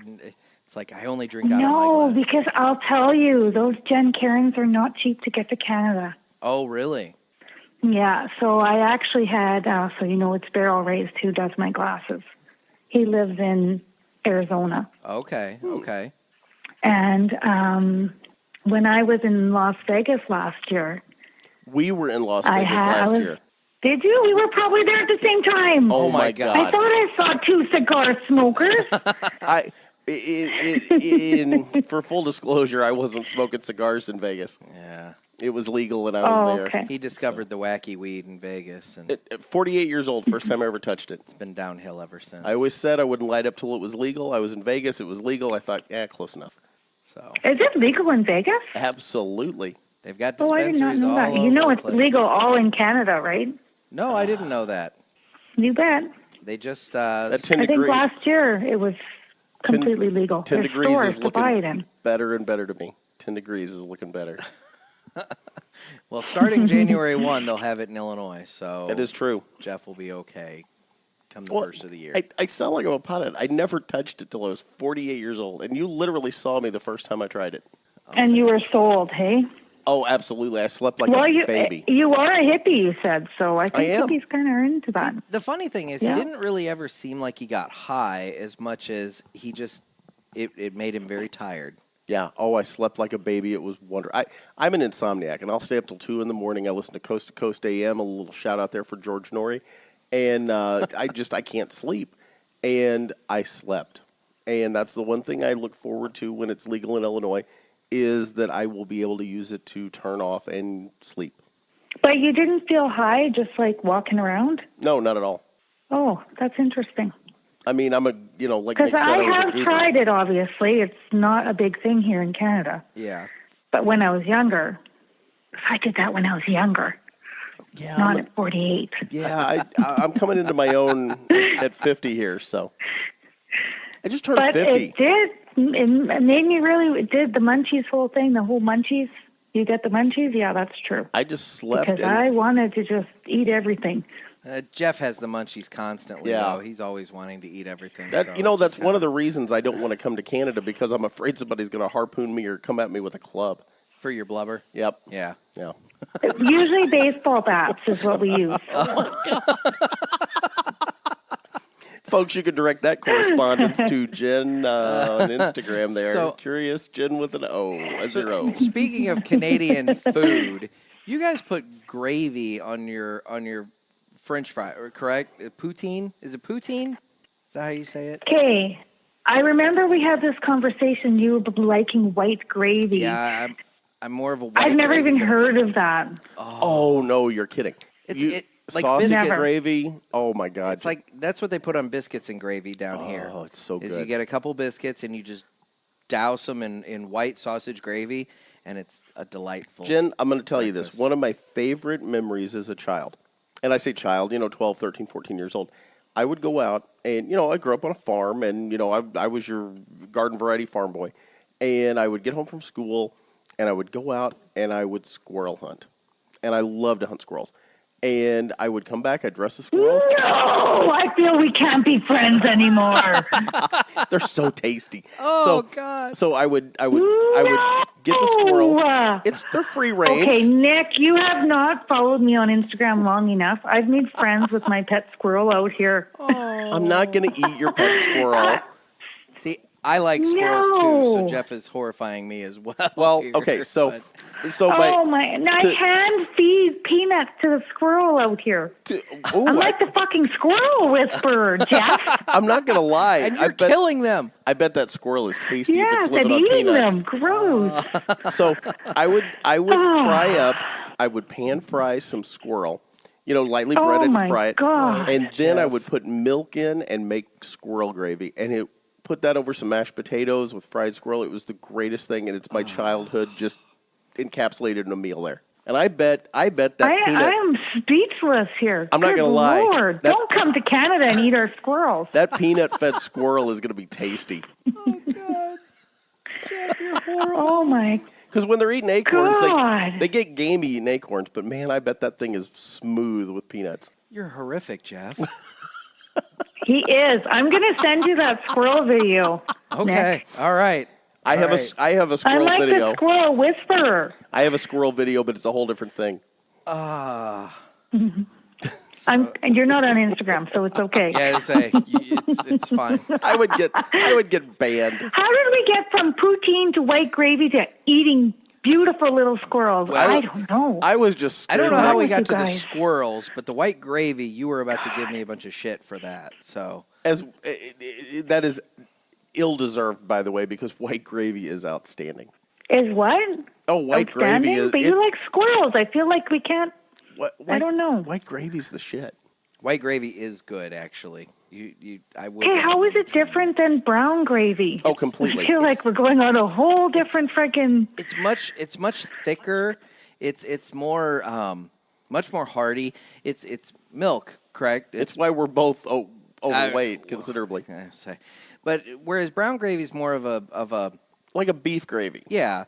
It's like I only drink out No, of my glass. because I'll tell you, those Jen Karens are not cheap to get to Canada. Oh, really? Yeah, so I actually had, it's Barrel Raised who does my glasses. He lives in Arizona. Okay. And when I was in Las Vegas last year, We were in Las Vegas last year. Did you? We were probably there at the same time. Oh, my I God. thought I saw two cigar smokers. For full disclosure, I wasn't smoking cigars in Vegas. Yeah. It was legal when I was there. Okay. He discovered the wacky weed in Vegas, and At 48 years old, first time I ever touched it. it's been downhill ever since. I always said I wouldn't light up till it was legal. I was in Vegas. It was legal. I thought, close enough. So Is it legal in Vegas? Absolutely. they've got Oh, I did dispensaries not know all that. over You know the it's place. legal all in Canada, right? No, I didn't know that. You bet. They just That 10 I think degree, last year it was completely legal. 10 There's degrees stores is to buy it looking in. better and better to me. 10 degrees is looking better. well, starting January 1, they'll have it in Illinois. So That is true. Jeff will be okay come the Well, first of the year. I sound like I'm a pothead. I never touched it till I was 48 years old, and you literally saw me the first time I tried it. And you were sold, hey? Oh, absolutely. I slept like Well, a you baby. you are a hippie, you said, so I think I am. hippies kind of are into that. See, the funny thing is, Yeah. he didn't really ever seem like he got high as much as he just it made him very tired. Yeah. Oh, I slept like a baby. It was wonderful. I'm an insomniac, and I'll stay up till 2 in the morning. I listen to Coast AM. A little shout out there for George Norrie. And I can't sleep. And I slept. And that's the one thing I look forward to when it's legal in Illinois is that I will be able to use it to turn off and sleep. But you didn't feel high just like walking around? No, not at all. Oh, that's interesting. I mean, I'm a, like Because Nick said, I I was a have goober. tried it, obviously. It's not a big thing here in Canada. Yeah. But when I was younger, I did that when I was younger, Yeah, not at 48. yeah, I'm coming into my own at 50 here, so. I just turned But 50. it did. It made me really. It did the munchies whole thing. The whole munchies. You get the munchies. Yeah, that's true. I just slept. Because I wanted to just eat everything. Jeff has the munchies constantly, Yeah. though. He's always wanting to eat everything. That, so that's one of the reasons I don't want to come to Canada, because I'm afraid somebody's going to harpoon me or come at me with a club. For your blubber? Yep. Yeah. Yeah. Usually baseball bats is what we use. Folks, you can direct that correspondence to Jen on Instagram there. So- CAO with an O, a zero. Speaking of Canadian food, you guys put gravy on your French fry, correct? Poutine? Is it poutine? Is that how you say it? Okay. I remember we had this conversation. You were liking white gravy. Yeah, I'm more of a white I've never gravy even guy. heard of that. Oh, no, you're kidding. Like sausage biscuit. gravy? Oh, my God. It's like that's what they put on biscuits and gravy down here. Oh, it's so Is good. you get a couple biscuits and you just douse them in white sausage gravy, and it's a delightful. Jen, I'm going to tell you this. breakfast. One of my favorite memories as a child, and I say child, 12, 13, 14 years old, I would go out and, I grew up on a farm and, I was your garden variety farm boy. And I would get home from school and I would go out and I would squirrel hunt. And I love to hunt squirrels. And I would come back, I'd dress the squirrels. No, I feel we can't be friends anymore. They're so tasty. Oh, God. So I would get the squirrels. No. They're free range. Okay, Nick, you have not followed me on Instagram long enough. I've made friends with my pet squirrel out here. I'm not going to eat your pet squirrel. See, I like squirrels too, so No. Jeff is horrifying me as well. Well, here, okay, so but- Oh my! And I hand feed peanuts to the squirrel out here. I'm like the fucking squirrel whisperer, Jeff. I'm not gonna lie. and you're killing them. I bet that squirrel is tasty if Yes, it's living and on eating peanuts. them. Gross. So I would fry up. I would pan fry some squirrel, ligtly Oh breaded my and fry it, God. and then I would put milk in and make squirrel gravy, and put that over some mashed potatoes with fried squirrel. It was the greatest thing, and it's my childhood just encapsulated in a meal there. And I bet that peanut. I'm speechless here. I'm not Good gonna lie. Lord. That- Don't come to Canada and eat our squirrels. That peanut-fed squirrel is going to be tasty. Oh, God. Jeff, you're horrible. Oh my! Because when they're eating acorns, God. they get gamey eating acorns. But man, I bet that thing is smooth with peanuts. You're horrific, Jeff. He is. I'm going to send you that squirrel video. Okay, Nick. all right. I have a I'm squirrel like video. the squirrel whisperer. I have a squirrel video, but it's a whole different thing. And you're not on Instagram, so it's okay. Yeah, it's fine. I would get banned. How did we get from poutine to white gravy to eating beautiful little squirrels? Well, I don't know. I was just I scared. don't know how we with got you to the guys? squirrels, but the white gravy, you were about to give me a bunch of shit for that. So That is ill-deserved, by the way, because white gravy is outstanding. Is what? Oh, white Outstanding? gravy is. But you like squirrels. I feel like we can't. I don't know. White gravy's the shit. white gravy is good, actually. I would. Hey, how is it different than brown gravy? Oh, completely. I feel like we're going on a whole different freaking. It's much thicker. It's more much more hearty. It's milk, correct? It's why we're both overweight considerably. I say, but whereas brown gravy is more of a Like a beef gravy. yeah,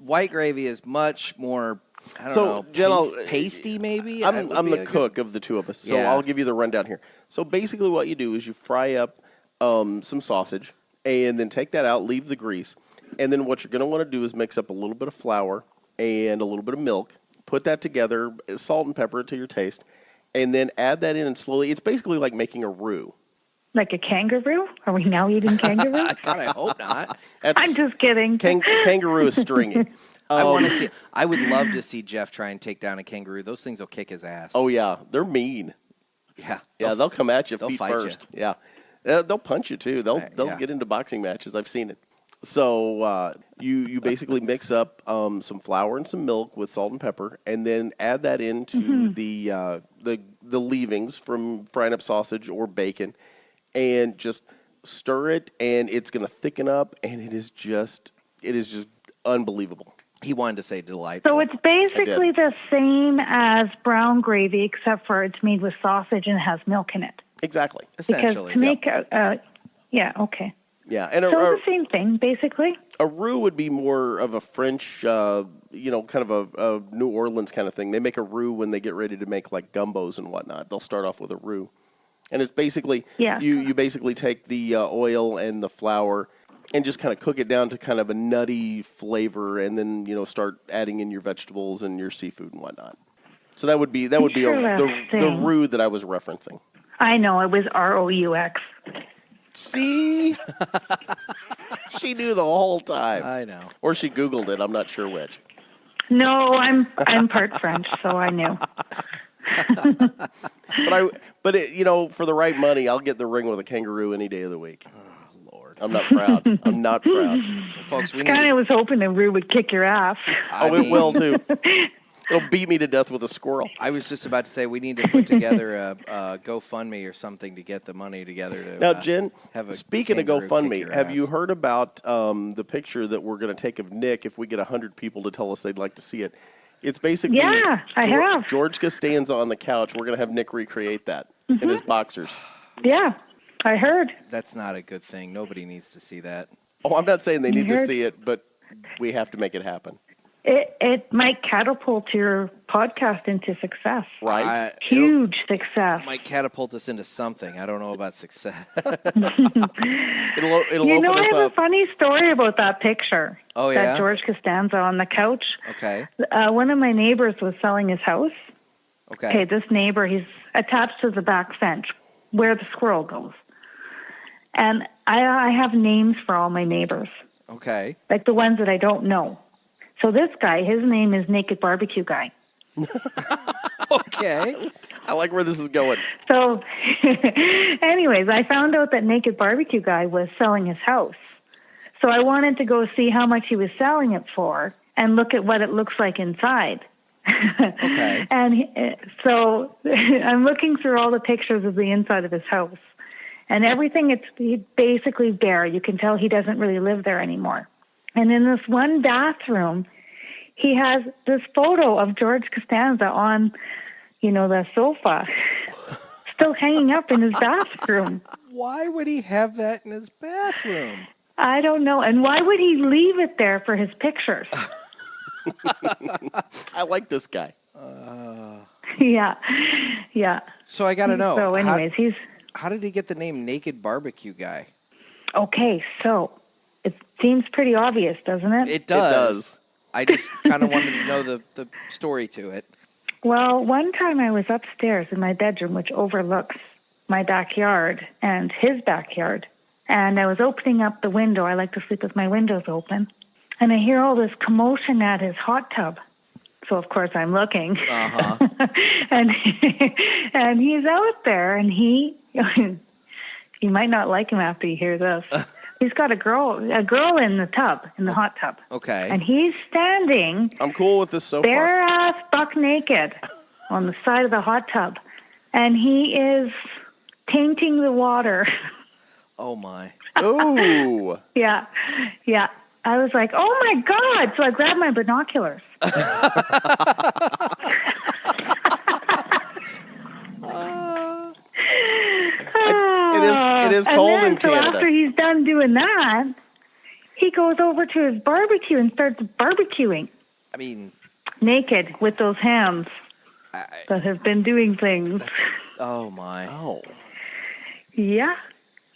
white gravy is much more. I don't So, know, Jen, pasty maybe. I'm the cook of the two of us, so Yeah. I'll give you the rundown here. So basically what you do is you fry up some sausage, and then take that out, leave the grease, and then what you're going to want to do is mix up a little bit of flour and a little bit of milk, put that together, salt and pepper to your taste, and then add that in and slowly, it's basically like making a roux. Like a kangaroo? Are we now eating kangaroo? God, I hope not. I'm just kidding. Kangaroo is stringy. I want to see. I would love to see Jeff try and take down a kangaroo. Those things will kick his ass. Oh, yeah, they're mean. yeah, Yeah, they'll come at you they'll feet fight you. first. Yeah, they'll punch you too. They'll yeah. get into boxing matches. I've seen it. So you basically mix up some flour and some milk with salt and pepper, and then add that into the leavings from frying up sausage or bacon, and just stir it, and it's going to thicken up, and it is just unbelievable. He wanted to say delightful. So it's basically the same as brown gravy, except for it's made with sausage and has milk in it. Exactly. Essentially. Because to make okay. Yeah, and So it's the same thing, basically. a roux would be more of a French, kind of a New Orleans kind of thing. They make a roux when they get ready to make like gumbos and whatnot. They'll start off with a roux. And it's basically, you basically take the oil and the flour and just kind of cook it down to kind of a nutty flavor, and then start adding in your vegetables and your seafood and whatnot. So that would be the roux that I was referencing. I know, it was ROUX. See, she knew the whole time. I know, or she Googled it. I'm not sure which. No, I'm part French, so I knew. But for the right money, I'll get the ring with a kangaroo any day of the week. Oh, Lord. I'm not proud. I'm not proud. Well, folks, we kind of was hoping the roux would kick your ass. It will, too. It'll beat me to death with a squirrel. I was just about to say we need to put together a GoFundMe or something to get the money together. To, now, Jen, speaking of GoFundMe, have ass. you heard about the picture that we're going to take of Nick if we get 100 people to tell us they'd like to see it? It's basically I have. George Costanza on the couch. We're going to have Nick recreate that in his boxers. Yeah, I heard. That's not a good thing. Nobody needs to see that. Oh, I'm not saying they need to see it, but we have to make it happen. It might catapult your podcast into success. Right. Huge success. It might catapult us into something. I don't know about success. It'll open us I have up. a funny story about that picture. Oh, yeah? That George Costanza on the couch. Okay. One of my neighbors was selling his house. Okay. This neighbor, he's attached to the back fence where the squirrel goes. And I have names for all my neighbors. Okay. Like the ones that I don't know. So this guy, his name is Naked Barbecue Guy. Okay. I like where this is going. So anyways, I found out that Naked Barbecue Guy was selling his house. So I wanted to go see how much he was selling it for and look at what it looks like inside. Okay. And so I'm looking through all the pictures of the inside of his house. And everything, it's basically bare. You can tell he doesn't really live there anymore. And in this one bathroom, he has this photo of George Costanza on, the sofa, still hanging up in his bathroom. Why would he have that in his bathroom? I don't know. And why would he leave it there for his pictures? I like this guy. Yeah. So I got to know. So anyways, how did he get the name Naked Barbecue Guy? Okay, so it seems pretty obvious, doesn't it? It does. It does. I just kind of wanted to know the story to it. Well, one time I was upstairs in my bedroom, which overlooks my backyard and his backyard. And I was opening up the window. I like to sleep with my windows open. And I hear all this commotion at his hot tub. So, of course, I'm looking. Uh-huh. and he's out there, and you might not like him after you hear this. He's got a girl in the tub, in the hot tub. Okay. And he's standing I'm cool with this so bare far. ass buck naked on the side of the hot tub. And he is tainting the water. Oh, my. Ooh. Yeah. I was like, oh, my God. So I grabbed my binoculars. It is cold in So Canada. after he's done doing that, he goes over to his barbecue and starts barbecuing. I mean, naked with those hands that have been doing things. Oh, my. Oh. Yeah.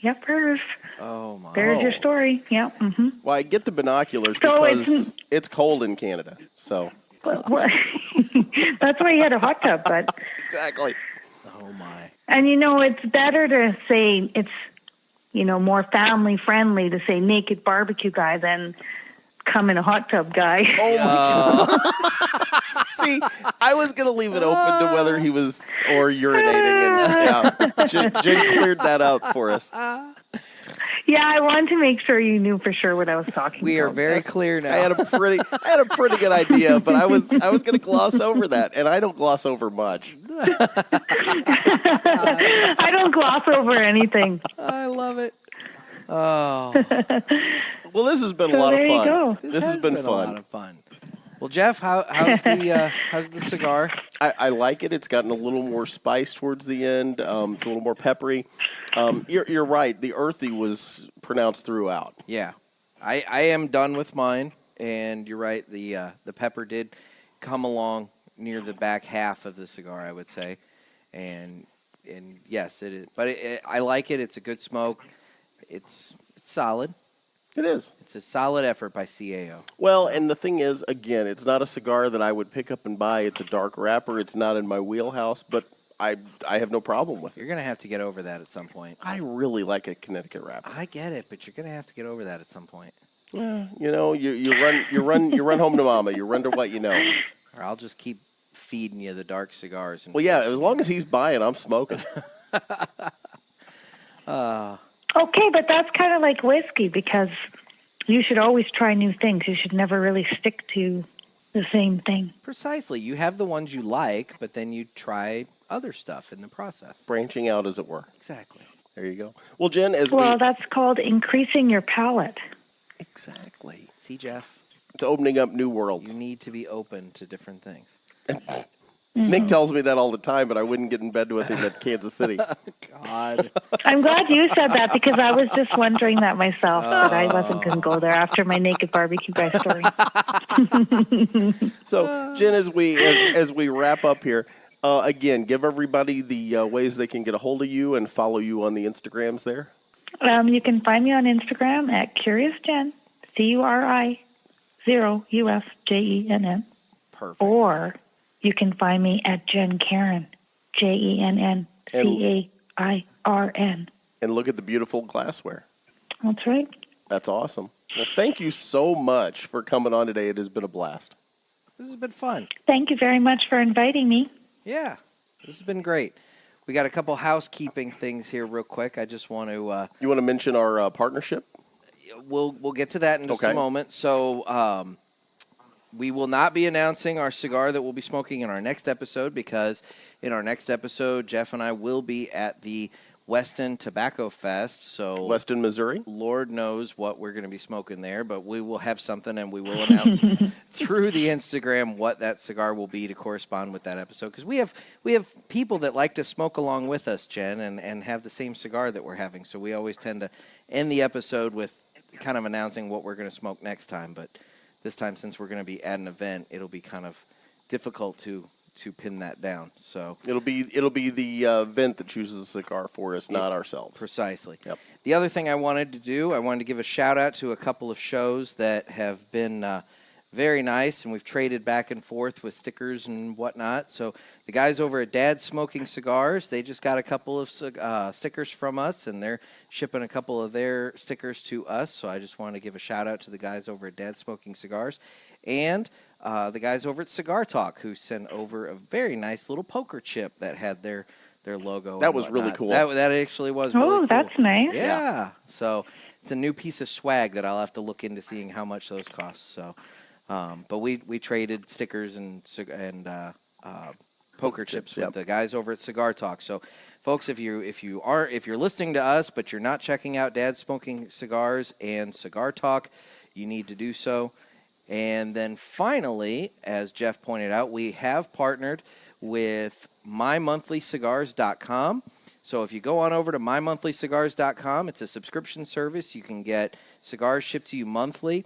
Yep, there's Oh, my. There's your story. Yeah. Mm-hmm. Well, I get the binoculars So because it's cold in Canada. So That's why he had a hot tub, but exactly. Oh, my. and it's better to say it's more family friendly to say Naked Barbecue Guy than come in a hot tub guy. Oh my God. See, I was gonna leave it open to whether he was or urinating, and Jen cleared that up for us. Yeah, I wanted to make sure you knew for sure what I was talking about. We are very clear now. I had a pretty good idea, but I was going to gloss over that, and I don't gloss over much. I don't gloss gloss over anything. I love it. Oh, Well, this has been a So lot of there you fun. go. This has been a fun. lot of fun. Well, Jeff, how's the cigar? I like it. It's gotten a little more spice towards the end. It's a little more peppery. You're right. The earthy was pronounced throughout. Yeah, I am done with mine, and you're right. The pepper did come along near the back half of the cigar, I would say, and yes, it is. But I like it. It's a good smoke. It's solid. It is. It's a solid effort by CAO. Well, and the thing is, again, it's not a cigar that I would pick up and buy. It's a dark wrapper. It's not in my wheelhouse, but I have no problem with it. You're gonna have to get over that at some point. I really like a Connecticut wrapper. I get it, but you're gonna have to get over that at some point. You know, you run home to mama. You run to what you know. Or I'll just keep feeding you the dark cigars. And Well, yeah, as long as he's buying, I'm smoking. Okay, but that's kind of like whiskey because you should always try new things. You should never really stick to the same thing. Precisely. You have the ones you like, but then you try other stuff in the process. Branching out, as it were. Exactly. There you go. Well, Jen, That's called increasing your palate. Exactly. See, Jeff, It's opening up new worlds. you need to be open to different things. Nick tells me that all the time, but I wouldn't get in bed with him at Kansas City. God. I'm glad you said that because I was just wondering that myself, but I wasn't going to go there after my naked barbecue guy story. So, Jen, as we wrap up here, again, give everybody the ways they can get a hold of you and follow you on the Instagrams there. You can find me on Instagram at Curi0usJenn, Curi0usJenn, Perfect. or you can find me at Jen Karen, JENNCAIRN. And look at the beautiful glassware. That's right. That's awesome. Well, thank you so much for coming on today. It has been a blast. This has been fun. Thank you very much for inviting me. Yeah, this has been great. We got a couple housekeeping things here real quick. I just want to... You want to mention our partnership? We'll get to that in just a moment. So we will not be announcing our cigar that we'll be smoking in our next episode because in our next episode, Jeff and I will be at the Weston Tobacco Fest. So Weston, Missouri. Lord knows what we're going to be smoking there, but we will have something and we will announce through the Instagram what that cigar will be to correspond with that episode. Because we have people that like to smoke along with us, Jen, and have the same cigar that we're having. So we always tend to end the episode with kind of announcing what we're going to smoke next time. But this time, since we're going to be at an event, it'll be kind of difficult to pin that down. So it'll be the event that chooses a cigar for us, not ourselves. Precisely. Yep. The other thing I wanted to do, I wanted to give a shout out to a couple of shows that have been very nice, and we've traded back and forth with stickers and whatnot. So the guys over at Dad's Smoking Cigars, they just got a couple of stickers from us, and they're shipping a couple of their stickers to us. So I just wanted to give a shout out to the guys over at Dad's Smoking Cigars. And the guys over at Cigar Talk, who sent over a very nice little poker chip that had their logo. That was really cool. That actually was really cool. Oh, that's nice. Yeah. So it's a new piece of swag that I'll have to look into seeing how much those cost. So, but we traded stickers and poker chips with the guys over at Cigar Talk. So, folks, if you're listening to us but you're not checking out Dad's Smoking Cigars and Cigar Talk, you need to do so. And then finally, as Jeff pointed out, we have partnered with mymonthlycigars.com. So if you go on over to mymonthlycigars.com, it's a subscription service. You can get cigars shipped to you monthly.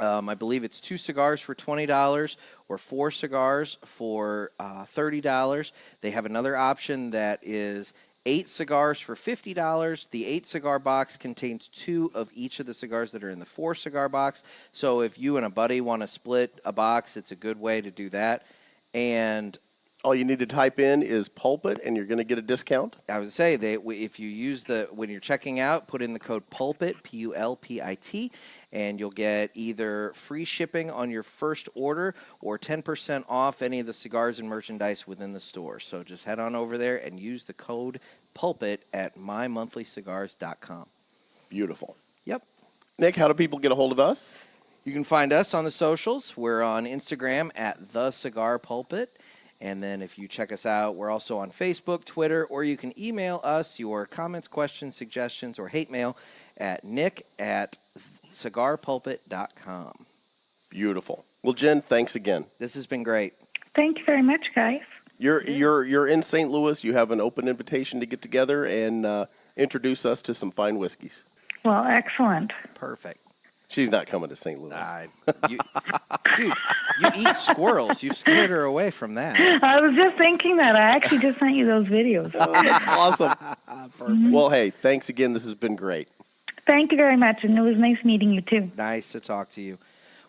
I believe it's 2 cigars for $20 or 4 cigars for $30. They have another option that is 8 cigars for $50. The 8 cigar box contains 2 of each of the cigars that are in the 4 cigar box. So if you and a buddy want to split a box, it's a good way to do that. And all you need to type in is pulpit, and you're going to get a discount. I would say if you use when you're checking out, put in the code PULPIT, PULPIT, and you'll get either free shipping on your first order or 10% off any of the cigars and merchandise within the store. So just head on over there and use the code PULPIT at mymonthlycigars.com. Beautiful. Yep. Nick, how do people get a hold of us? You can find us on the socials. We're on Instagram at The Cigar Pulpit. And then if you check us out, we're also on Facebook, Twitter, or you can email us your comments, questions, suggestions, or hate mail at nick@cigarpulpit.com. Beautiful. Well, Jen, thanks again. This has been great. Thank you very much, guys. You're in St. Louis. You have an open invitation to get together and introduce us to some fine whiskeys. Well, excellent. Perfect. She's not coming to St. Louis. Dude, you eat squirrels. You've scared her away from that. I was just thinking that. I actually just sent you those videos. Oh, that's awesome. Perfect. Well, hey, thanks again. This has been great. Thank you very much, and it was nice meeting you, too. Nice to talk to you.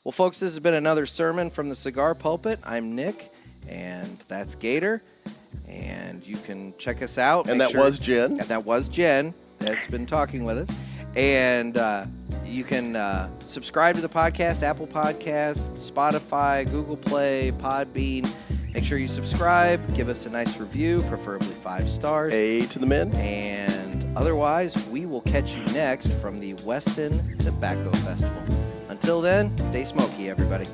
Well, folks, this has been another sermon from the Cigar Pulpit. I'm Nick, and that's Gator. And you can check us out. And that was Jen. And that was Jen that's been talking with us. And you can subscribe to the podcast, Apple Podcasts, Spotify, Google Play, Podbean. Make sure you subscribe. Give us a nice review, preferably 5 stars. A to the men. And otherwise, we will catch you next from the Weston Tobacco Festival. Until then, stay smoky, everybody.